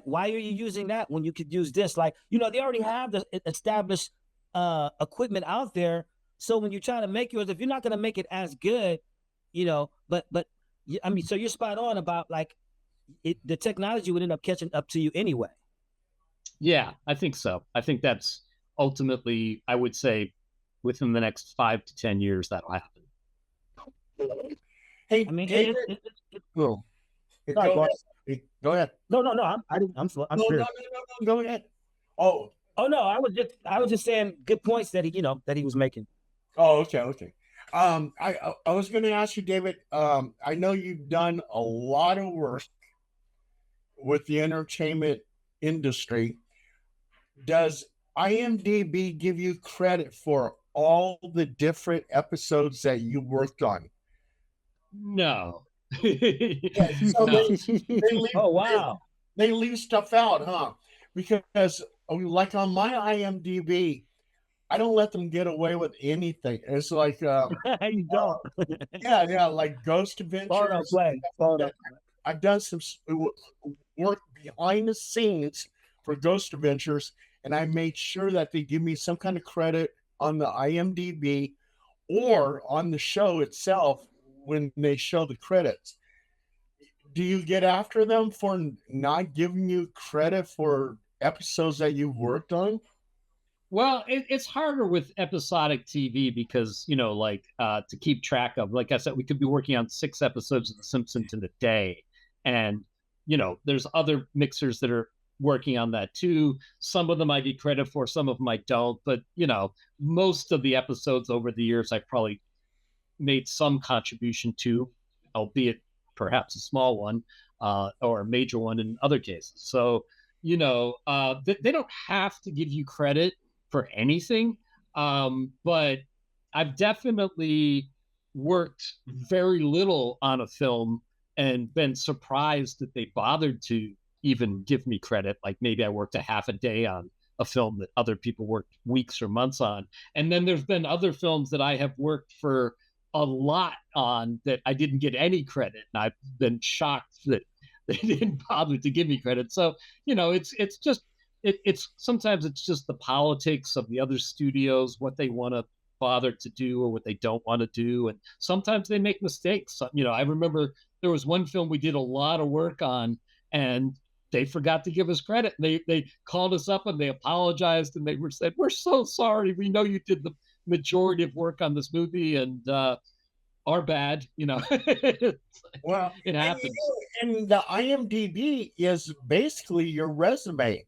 are you using that when you could use this? Like, they already have the established equipment out there. So when you're trying to make yours, if you're not going to make it as good, but I mean, so you're spot on about like the technology would end up catching up to you anyway. Yeah, I think so. I think that's ultimately, I would say, within the next 5 to 10 years, that'll happen. Hey, I mean, David, go ahead. Go ahead. No, I'm No, serious. no, go ahead. Oh, no, I was just saying good points that he was making. oh, okay. I was going to ask you, David. I know you've done a lot of work with the entertainment industry. Does IMDb give you credit for all the different episodes that you worked on? No. Yeah, so No. they leave, Oh wow. they leave stuff out, huh? Because like on my IMDb, I don't let them get away with anything. It's like You don't. yeah, like Ghost Adventures. Photo. I've done some work behind the scenes for Ghost Adventures, and I made sure that they give me some kind of credit on the IMDb or on the show itself when they show the credits. Do you get after them for not giving you credit for episodes that you've worked on? Well, it's harder with episodic TV because, to keep track of, like I said, we could be working on 6 episodes of The Simpsons in a day. And, there's other mixers that are working on that too. Some of them I get credit for, some of them I don't. But, most of the episodes over the years, I've probably made some contribution to, albeit perhaps a small one, or a major one in other cases. So, they don't have to give you credit for anything. But I've definitely worked very little on a film and been surprised that they bothered to even give me credit. Like maybe I worked a half a day on a film that other people worked weeks or months on. And then there's been other films that I have worked for a lot on that I didn't get any credit. And I've been shocked that they didn't bother to give me credit. So, it's just, it's sometimes it's just the politics of the other studios, what they want to bother to do or what they don't want to do, and sometimes they make mistakes. I remember there was one film we did a lot of work on, and they forgot to give us credit. They called us up and they apologized, and they said, "We're so sorry. We know you did the majority of work on this movie, and our bad." Well, it happens. And the IMDb is basically your resume.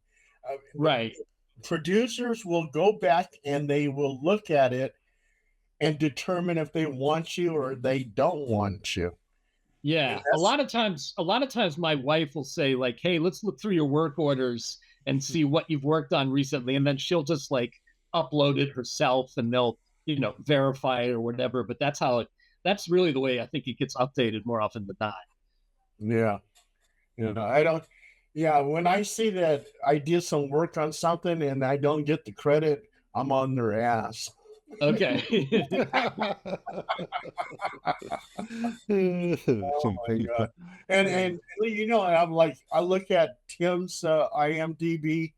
Right. producers will go back and they will look at it and determine if they want you or they don't want you. Yeah, a lot of times my wife will say like, "Hey, let's look through your work orders and see what you've worked on recently," and then she'll just like upload it herself, and they'll verify it or whatever. But that's really the way I think it gets updated more often than not. Yeah. I don't, yeah, when I see that I did some work on something and I don't get the credit, I'm on their ass. Okay. Oh my God. And I'm like, I look at Tim's IMDb,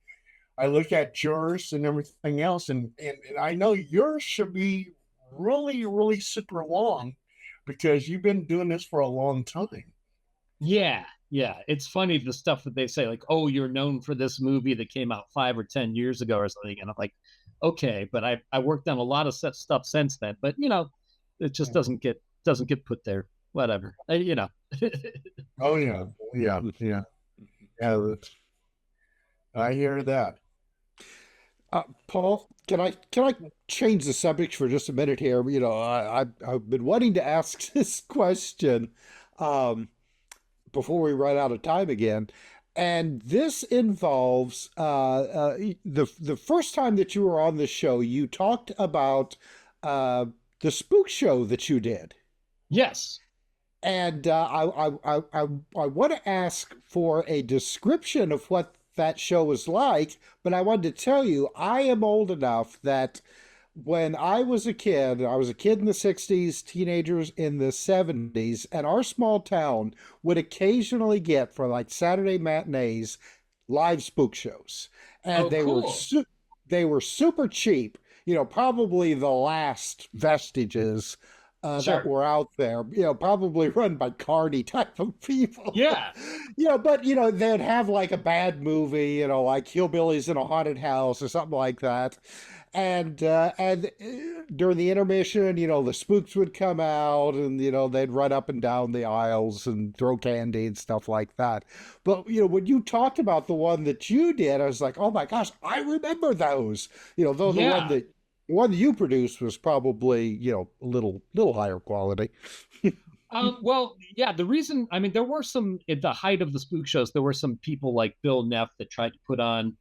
I look at yours and everything else, and I know yours should be really, really super long because you've been doing this for a long time. Yeah, yeah. It's funny the stuff that they say, like, "Oh, you're known for this movie that came out 5 or 10 years ago or something," and I'm like, "Okay," but I worked on a lot of stuff since then. But it just doesn't get put there. Whatever, Oh yeah, yeah, yeah. I hear that. Paul, can I change the subject for just a minute here? I've been wanting to ask this question before we run out of time again, and this involves the first time that you were on the show, you talked about the spook show that you did. Yes. And I want to ask for a description of what that show was like, but I wanted to tell you, I am old enough that when I was a kid in the 60s, teenagers in the 70s, and our small town would occasionally get, for like Saturday matinees, live spook shows. And they were super cheap, probably the last vestiges that were out there, probably run by Carney type of people. Yeah. But, they'd have like a bad movie, like Hillbillies in a Haunted House or something like that. And during the intermission, the spooks would come out and, they'd run up and down the aisles and throw candy and stuff like that. But, when you talked about the one that you did, I was like, oh my gosh, I remember those. Though the one that you produced was probably, a little higher quality. Well, yeah, the reason, I mean, there were some, at the height of the spook shows, there were some people like Bill Neff that tried to put on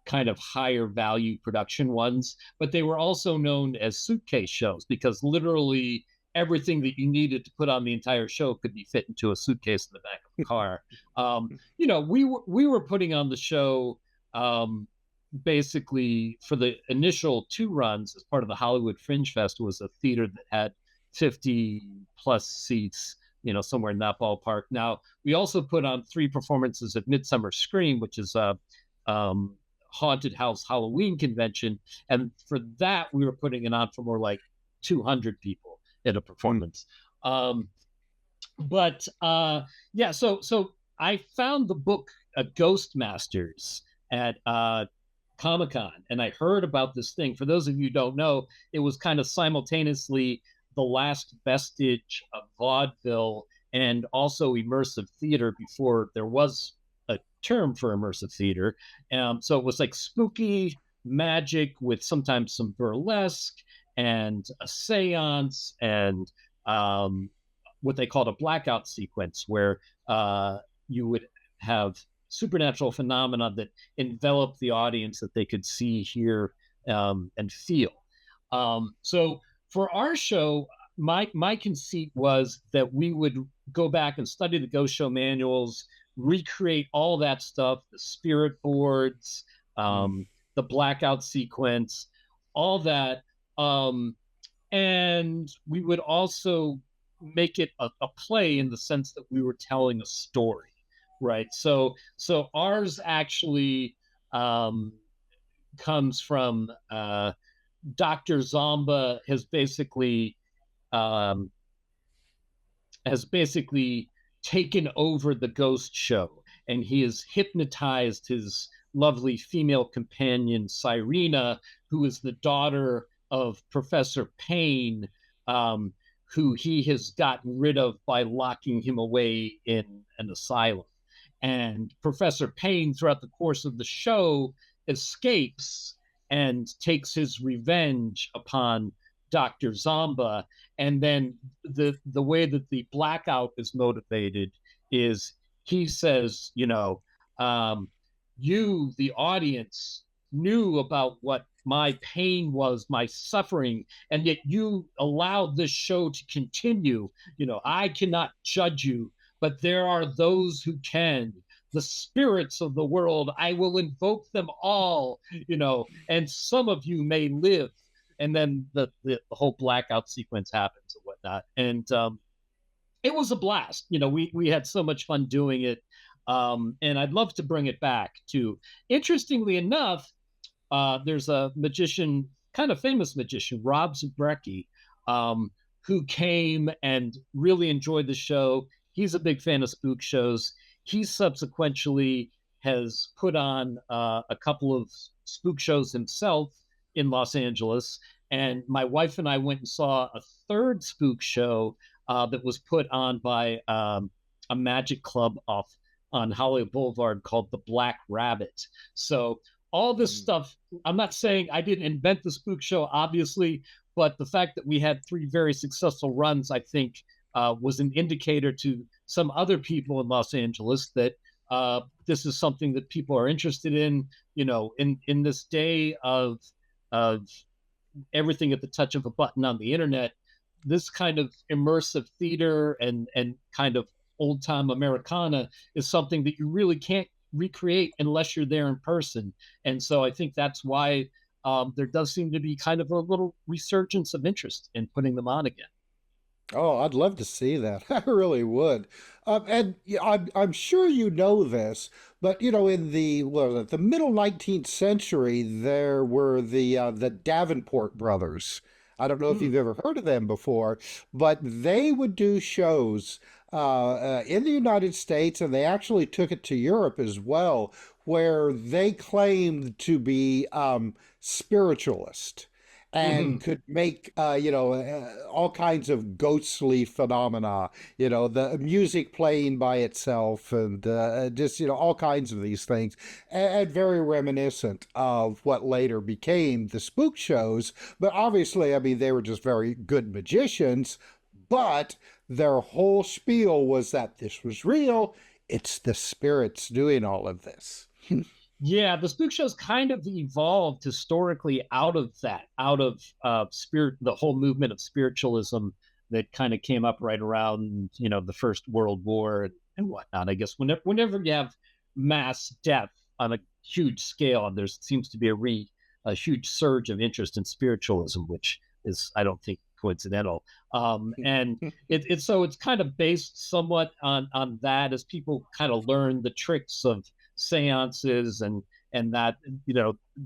kind of higher value production ones, but they were also known as suitcase shows because literally everything that you needed to put on the entire show could be fit into a suitcase in the back of the car. We were putting on the show basically for the initial 2 runs as part of the Hollywood Fringe Fest. Was a theater that had 50 plus seats, somewhere in that ballpark. Now, we also put on 3 performances at Midsummer Scream, which is a haunted house Halloween convention. And for that, we were putting it on for more like 200 people at a performance. So I found the book Ghost Masters at Comic-Con, and I heard about this thing. For those of you who don't know, it was kind of simultaneously the last vestige of vaudeville and also immersive theater before there was a term for immersive theater. So it was like spooky magic with sometimes some burlesque and a seance and what they called a blackout sequence, where you would have supernatural phenomena that enveloped the audience that they could see, hear, and feel. So for our show, my conceit was that we would go back and study the ghost show manuals, recreate all that stuff, the spirit boards, the blackout sequence, all that. And we would also make it a play in the sense that we were telling a story, right? So ours actually comes from Dr. Zomba has basically taken over the ghost show, and he has hypnotized his lovely female companion Cyrena, who is the daughter of Professor Payne, who he has gotten rid of by locking him away in an asylum. And Professor Payne, throughout the course of the show, escapes and takes his revenge upon Dr. Zamba. And then the way that the blackout is motivated is he says, you, the audience, knew about what my pain was, my suffering, and yet you allowed this show to continue. I cannot judge you, but there are those who can. The spirits of the world, I will invoke them all, and some of you may live. And then the whole blackout sequence happens and whatnot. And it was a blast. We had so much fun doing it. And I'd love to bring it back too. Interestingly enough, there's a magician, kind of famous magician, Rob Zabrecki, who came and really enjoyed the show. He's a big fan of spook shows. He subsequently has put on a couple of spook shows himself in Los Angeles. And my wife and I went and saw a third spook show that was put on by a magic club off on Hollywood Boulevard called the Black Rabbit. So all this stuff, I'm not saying I didn't invent the spook show, obviously, but the fact that we had 3 very successful runs, I think, was an indicator to some other people in Los Angeles that this is something that people are interested in. In this day of everything at the touch of a button on the internet, this kind of immersive theater and kind of old time Americana is something that you really can't recreate unless you're there in person. And so I think that's why there does seem to be kind of a little resurgence of interest in putting them on again. Oh, I'd love to see that. I really would. And I'm sure you know this, but in the middle 19th century, there were the Davenport brothers. I don't know if you've ever heard of them before, but they would do shows in the United States, and they actually took it to Europe as well, where they claimed to be spiritualist and could make all kinds of ghostly phenomena, the music playing by itself, and just all kinds of these things, and very reminiscent of what later became the spook shows. But obviously, I mean, they were just very good magicians, but their whole spiel was that this was real. It's the spirits doing all of this. Yeah, the spook shows kind of evolved historically out of spirit, the whole movement of spiritualism that kind of came up right around, the First World War and whatnot. I guess whenever you have mass death on a huge scale, and there seems to be a huge surge of interest in spiritualism, which is, I don't think, coincidental. And it's kind of based somewhat on that, as people kind of learn the tricks of seances and that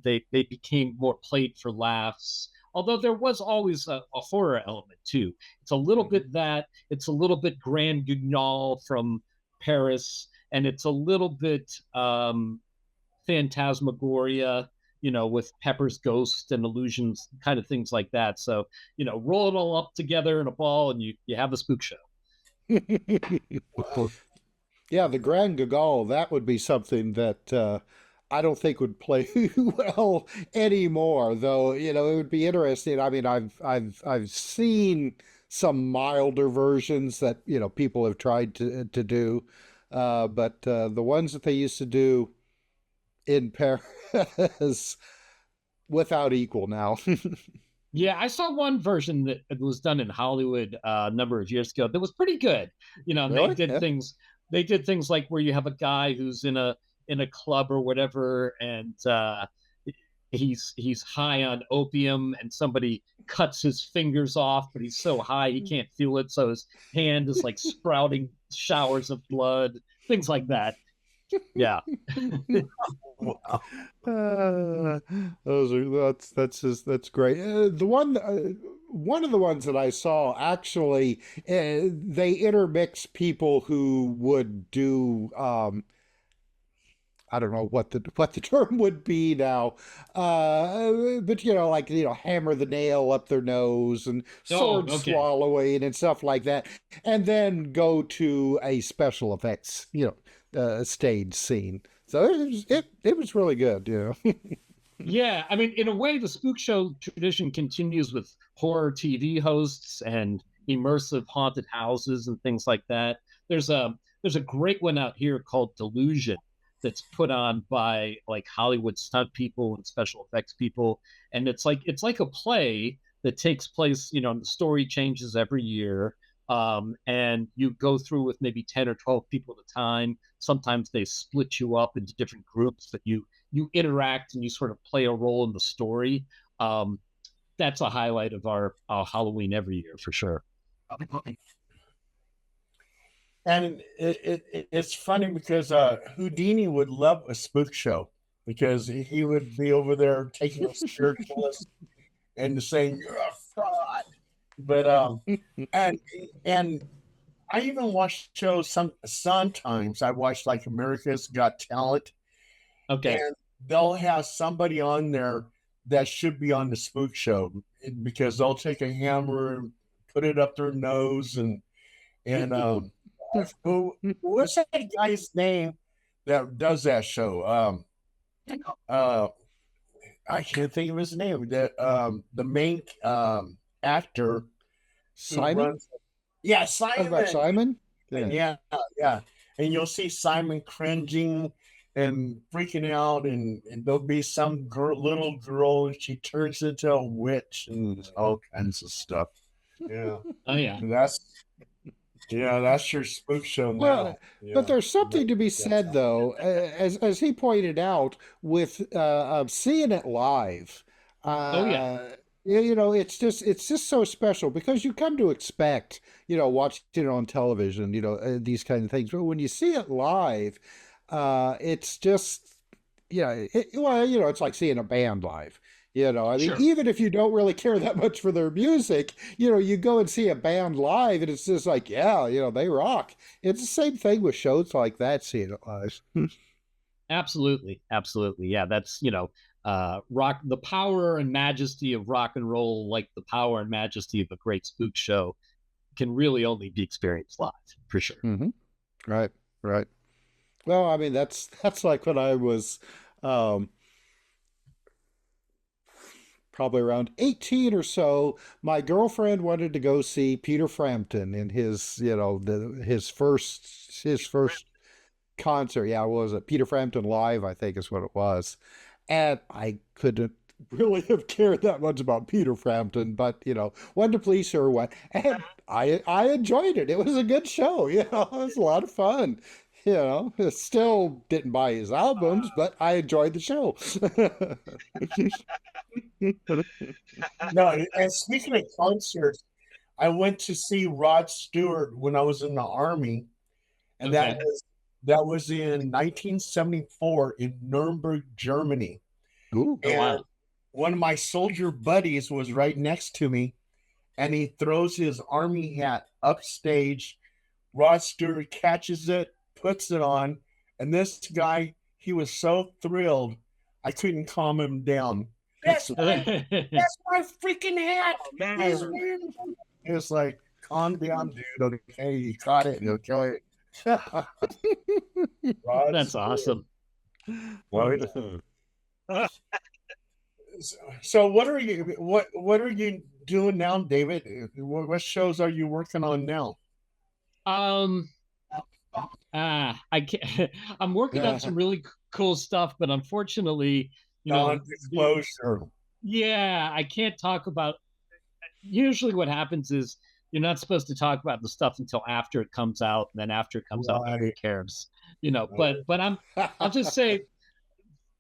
they became more played for laughs, although there was always a horror element too. It's a little bit that, it's a little bit Grand Guignol from Paris, and it's a little bit Phantasmagoria, with Pepper's ghost and illusions, kind of things like that. So roll it all up together in a ball and you have a spook show. Yeah, the Grand Gagol, that would be something that I don't think would play well anymore, though, it would be interesting. I mean, I've seen some milder versions that, people have tried to do, but the ones that they used to do in Paris, without equal now. Yeah, I saw one version that was done in Hollywood a number of years ago that was pretty good. Really? They did things like where you have a guy who's in a club or whatever, and he's high on opium, and somebody cuts his fingers off, but he's so high he can't feel it, so his hand is like sprouting showers of blood, things like that. Yeah. Wow. That's great. One of the ones that I saw, actually, they intermix people who would do I don't know what the term would be now, but hammer the nail up their nose and sword swallowing and stuff like that, and then go to a special effects stage scene. So it was really good, you know. Yeah, I mean, in a way, the spook show tradition continues with horror TV hosts and immersive haunted houses and things like that. There's a great one out here called Delusion that's put on by like Hollywood stunt people and special effects people, and it's like a play that takes place. And the story changes every year, and you go through with maybe 10 or 12 people at a time. Sometimes they split you up into different groups that you interact and you sort of play a role in the story. Um, that's a highlight of our Halloween every year for sure. And it's funny because Houdini would love a spook show because he would be over there taking a spiritualist and saying you're a fraud. But and and I even watch shows sometimes. I watch like America's Got Talent, Okay. and they'll have somebody on there that should be on the spook show because they'll take a hammer and put it up their nose and what's that guy's name that does that show? Uh, I can't think of his name. The main actor who Simon? runs. Yeah, Talk about Simon. Simon? Yeah. Yeah. And you'll see Simon cringing and freaking out, and there'll be some little girl, and she turns into a witch and all kinds of stuff. Yeah, Oh yeah. that's your spook show now. Well, Yeah, but there's something to be that's said, though, as he pointed out, with seeing it live. Oh yeah. It's just so special because you come to expect, watching it on television, these kind of things. But when you see it live, it's just, it's like seeing a band live. I mean, Sure. even if you don't really care that much for their music, you go and see a band live and it's just like, yeah, they rock. It's the same thing with shows like that, seeing it live. Absolutely. Absolutely. Yeah. That's rock, the power and majesty of rock and roll, like the power and majesty of a great spook show, can really only be experienced live for sure. Hmm. Right, right. Well, I mean, that's like when I was um, probably around 18 or so. My girlfriend wanted to go see Peter Frampton in his, his first concert. Yeah, what was it? Peter Frampton Live, I think is what it was. And I couldn't really have cared that much about Peter Frampton, but wanted to please her one. And I enjoyed it. It was a good show, it was a lot of fun. Still didn't buy his albums, but I enjoyed the show. No, and speaking of concerts, I went to see Rod Stewart when I was in the Army, and Okay. that was in 1974 in Nuremberg, Germany. Ooh. Oh And wow. one of my soldier buddies was right next to me, and he throws his army hat upstage. Rod Stewart catches it, puts it on, and this guy, he was so thrilled, I couldn't calm him down. That's my freaking hat. He's wearing it. It was like, calm down, dude. Okay, you caught it. Okay. Rod That's Stewart. awesome. So what are you doing now, David? What shows are you working on now? Um, I can't. I'm working on some really cool stuff, but unfortunately, Non-disclosure. yeah, I can't talk about. Usually, what happens is you're not supposed to talk about the stuff until after it comes out, and then after it comes out, nobody Right. cares. But I'll just say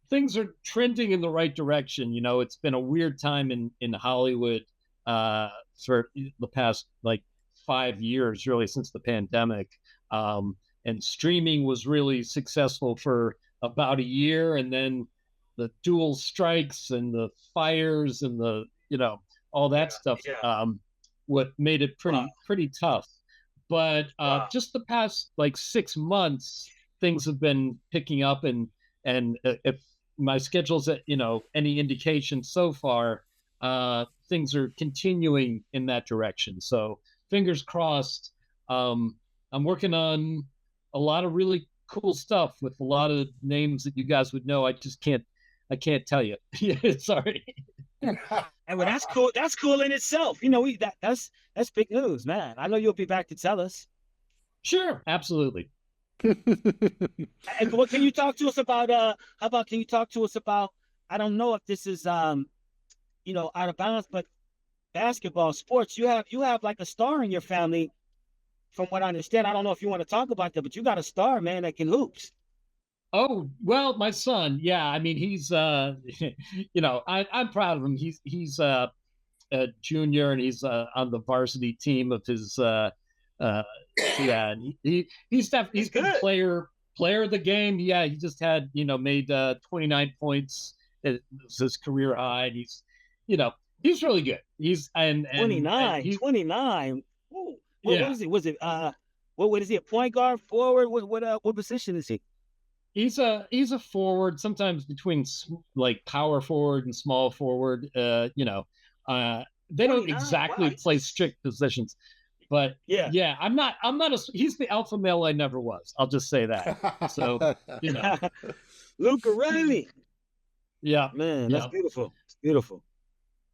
things are trending in the right direction. It's been a weird time in Hollywood for the past like 5 years, really, since the pandemic. And streaming was really successful for about a year, and then the dual strikes and the fires and all that stuff. What made it pretty tough. But just the past like 6 months, things have been picking up, and if my schedule's any indication so far, things are continuing in that direction. So fingers crossed. I'm working on a lot of really cool stuff with a lot of names that you guys would know. I can't tell you. Sorry. And well, that's cool. That's cool in itself. You know, that's big news, man. I know you'll be back to tell us. Sure, absolutely. And what can you talk to us about? How about can you talk to us about? I don't know if this is you know, out of bounds, but basketball, sports. You have like a star in your family, from what I understand. I don't know if you want to talk about that, but you got a star, man, that can hoops. Oh, well, my son, yeah, I mean, he's you know, I'm proud of him. He's a junior, and he's on the varsity team of his yeah, and he's been Good. player of the game. Yeah, he just had, you know, made 29 points. It was his career high, and he's, you know, he's really good. He's and 29, he, 29. Ooh, what yeah, is it? Was it what is he? A point guard, forward? What position is he? he's a forward, sometimes between like power forward and small forward. You know, they don't 29. exactly Wow. play strict positions, but Yeah. yeah, I'm not a. He's the alpha male I never was. I'll just say that. So, you know, Lucarelli. yeah, Man, that's yeah. beautiful. It's beautiful.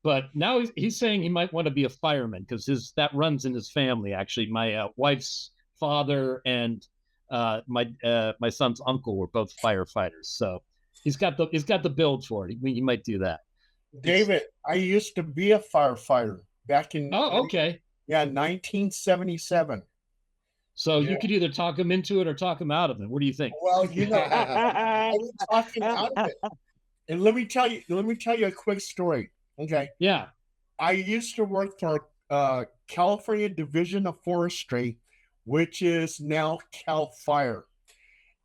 But now he's saying he might want to be a fireman because that runs in his family. Actually, my wife's father and my son's uncle were both firefighters, so he's got the build for it. He might do that. David, I used to be a firefighter back in Oh, okay. 1977. So Yeah. you could either talk him into it or talk him out of it. What do you think? Well, you know, I was talking out of it. And let me tell you a quick story. Okay. Yeah. I used to work for California Division of Forestry, which is now Cal Fire.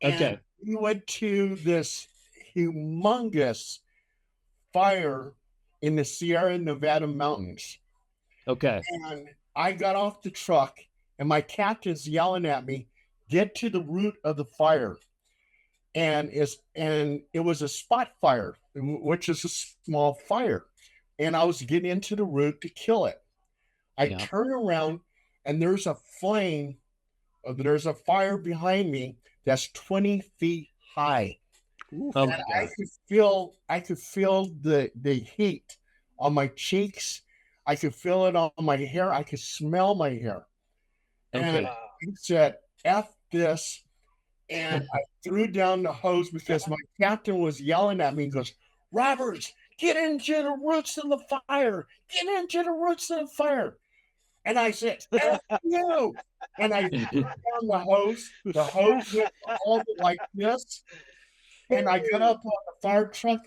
And Okay. we went to this humongous fire in the Sierra Nevada mountains. Okay. And I got off the truck, and my captain's yelling at me, "Get to the root of the fire." And it was a spot fire, which is a small fire. And I was getting into the root to kill it. I turn around, and there's a fire behind me that's 20 feet high. Oh, And my I God. could feel the heat on my cheeks. I could feel it on my hair. I could smell my hair. And Okay. I said, "F this." And I threw down the hose because my captain was yelling at me. He goes, "Roberts, get into the roots of the fire. Get into the roots of the fire." And I said, "F you." And I threw down the hose. The hose went all like this. And I got up on the fire truck,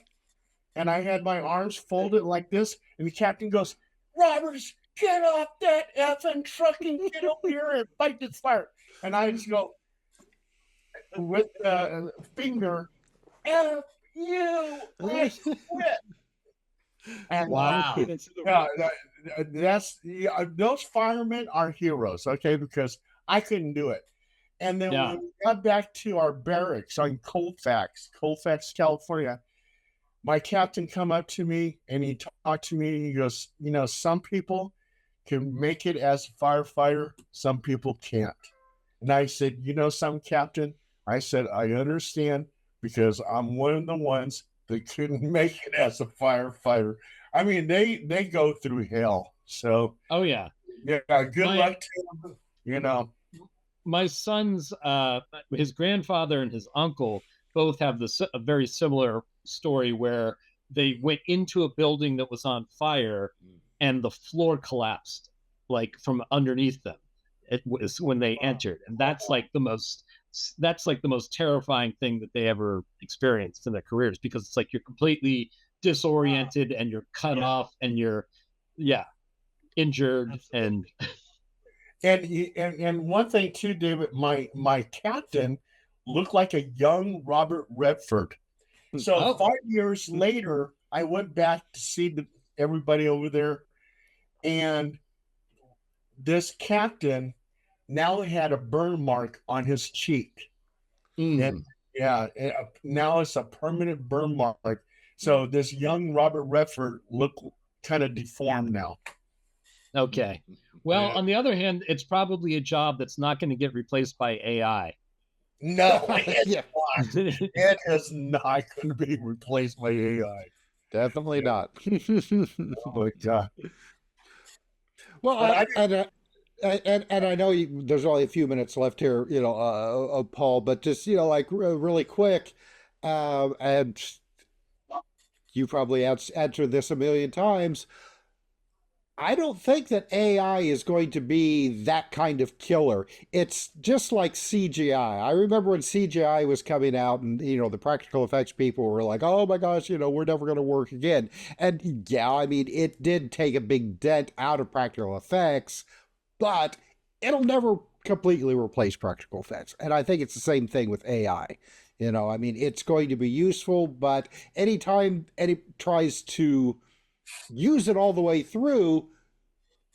and I had my arms folded like this. And the captain goes, "Roberts, get off that effing truck and get over here and fight this fire." And I just go with the finger, "F you, I quit." And Wow. those firemen are heroes, okay? Because I couldn't do it. And then Yeah. when we got back to our barracks on Colfax, California, my captain come up to me and he talked to me. And he goes, "You know, some people can make it as a firefighter, some people can't." And I said, "You know, some captain," I said, "I understand because I'm one of the ones that couldn't make it as a firefighter." I mean, they go through hell. So Oh, yeah. yeah, good luck to them, you know. My son's his grandfather and his uncle both have a very similar story where they went into a building that was on fire and the floor collapsed like from underneath them. It was when they entered, and that's like the most terrifying thing that they ever experienced in their careers, because it's like you're completely disoriented and you're cut off and you're injured. And one thing too, David, my captain looked like a young Robert Redford. So 5 years later, I went back to see everybody over there, and this captain now had a burn mark on his cheek. And now it's a permanent burn mark. So this young Robert Redford looked kind of deformed now. Okay. Well, on the other hand, it's probably a job that's not going to get replaced by AI. No, it's Yeah, not. It is not going to be replaced by AI. definitely not. Oh my God. Well, But I and I know there's only a few minutes left here, Paul, but just like really quick, and you probably answered this a million times. I don't think that AI is going to be that kind of killer. It's just like CGI. I remember when CGI was coming out and, the practical effects people were like, oh my gosh, we're never going to work again. And yeah, I mean, it did take a big dent out of practical effects, but it'll never completely replace practical effects. And I think it's the same thing with AI. I mean, it's going to be useful, but anytime it tries to use it all the way through,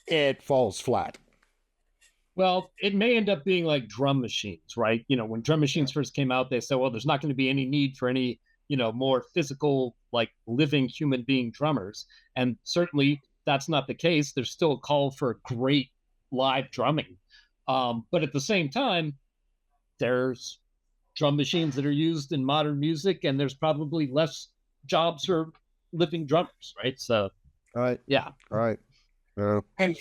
it falls flat. Well, it may end up being like drum machines, right? When drum machines first came out, they said, well, there's not going to be any need for any, more physical, like living human being drummers. And certainly that's not the case. There's still a call for great live drumming. But at the same time, there's drum machines that are used in modern music, and there's probably less jobs for living drummers, right? So, All right. yeah. All right. and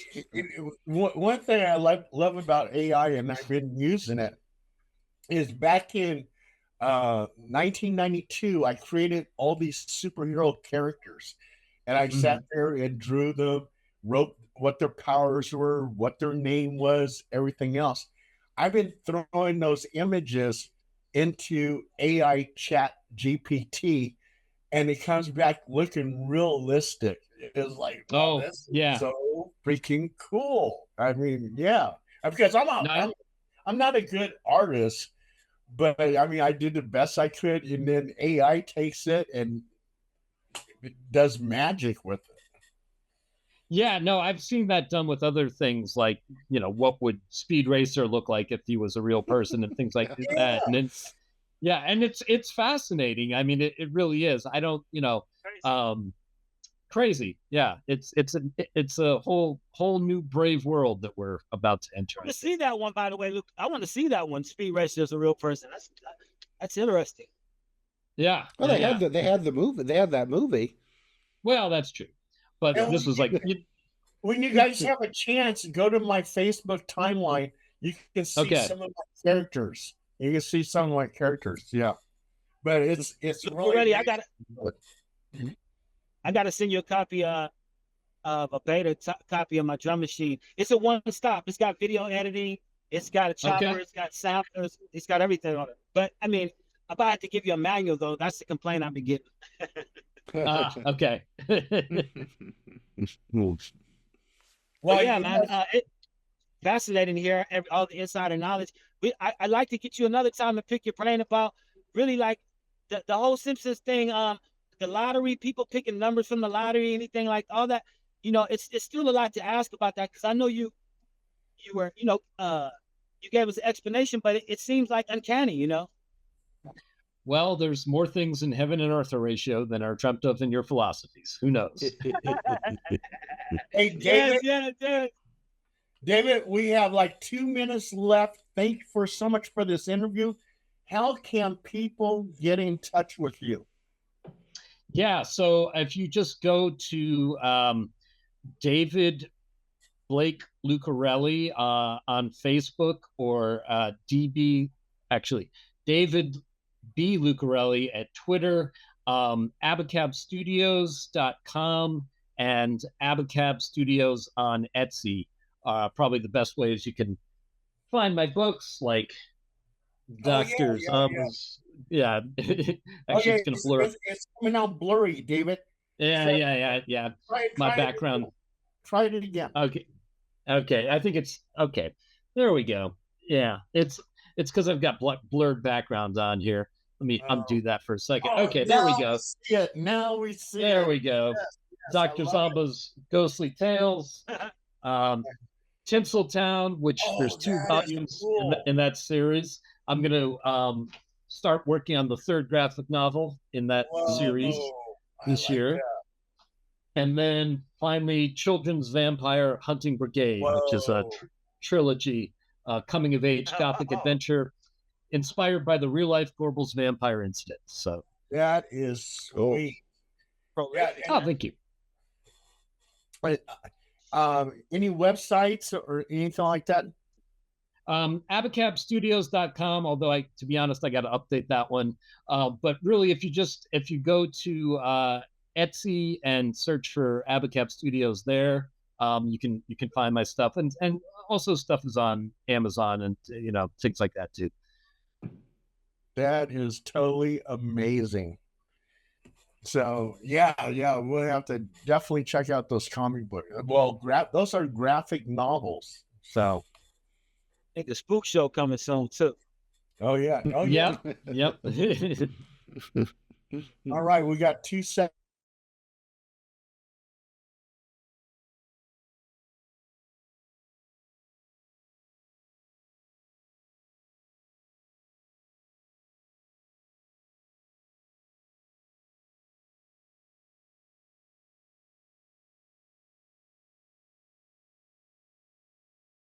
one thing I love about AI, and I've been using it, is back in 1992, I created all these superhero characters, and I sat there and drew them, wrote what their powers were, what their name was, everything else. I've been throwing those images into AI Chat GPT, and it comes back looking realistic. It's like, wow, Oh, this yeah. is so freaking cool. I mean, yeah, because I'm not a good artist, but I mean, I did the best I could, and then AI takes it and it does magic with it. Yeah, no, I've seen that done with other things like, what would Speed Racer look like if he was a real person and things like that. And it's, yeah, and it's fascinating. I mean, it really is. I don't, crazy. Yeah, it's a whole new brave world that we're about to enter. I want to see that one, by the way. Look, I want to see that one. Speed Racer is a real person. That's interesting. Yeah. Well, they had the movie. They had that movie. Well, that's true. But And this was like when you guys have a chance, go to my Facebook timeline. You can see some of my characters. You can see some of my characters. Yeah, but it's really ready. I got to send you a copy of a beta copy of my drum machine. It's a one stop. It's got video editing. It's got a chopper. It's got samplers. It's got everything on it. But I mean, if I had to give you a manual, though, that's the complaint I've been getting. Okay. Well, yeah, man. It's fascinating to hear all the insider knowledge. I'd like to get you another time to pick your brain about really like the whole Simpsons thing. The lottery, people picking numbers from the lottery, anything like all that. It's still a lot to ask about that, because I know you were, you gave us an explanation, but it seems like uncanny, Well, there's more things in heaven and earth, Horatio, than are dreamt of in your philosophies. Who knows? Hey, David. Yes. David, we have like 2 minutes left. Thank you for so much for this interview. How can people get in touch with you? Yeah, so if you just go to David Blake Lucarelli on Facebook, or David B. Lucarelli at Twitter, abacabstudios.com, and Abacab Studios on Etsy. Probably the best way is you can find my books, like Dr. Zombies. Yeah. Actually, it's going to blur. It's coming out blurry, David. Yeah. My background. Try it again. Okay. I think it's okay. There we go. Yeah. It's because I've got blurred backgrounds on here. Let me undo that for a second. Okay, there we go. Now we see There it. we go. Yes, Dr. Zamba's Ghostly Tales. Tinseltown, which there's 2 volumes in that series. I'm going to start working on the 3rd graphic novel in that series this year. And then finally, Children's Vampire Hunting Brigade, which is a trilogy, coming of age gothic adventure inspired by the real life Gorbals vampire incident. So That is sweet. Yeah, oh, thank you. but, any websites or anything like that? Abacabstudios.com, although to be honest, I got to update that one. But really, if you go to Etsy and search for Abacab Studios there, you can find my stuff, and also stuff is on Amazon and things like that too. That is totally amazing. So yeah, we'll have to definitely check out those comic books. Well, those are graphic novels. So I think the Spook Show coming soon too. oh yeah. Yep. All right, we got 2 seconds.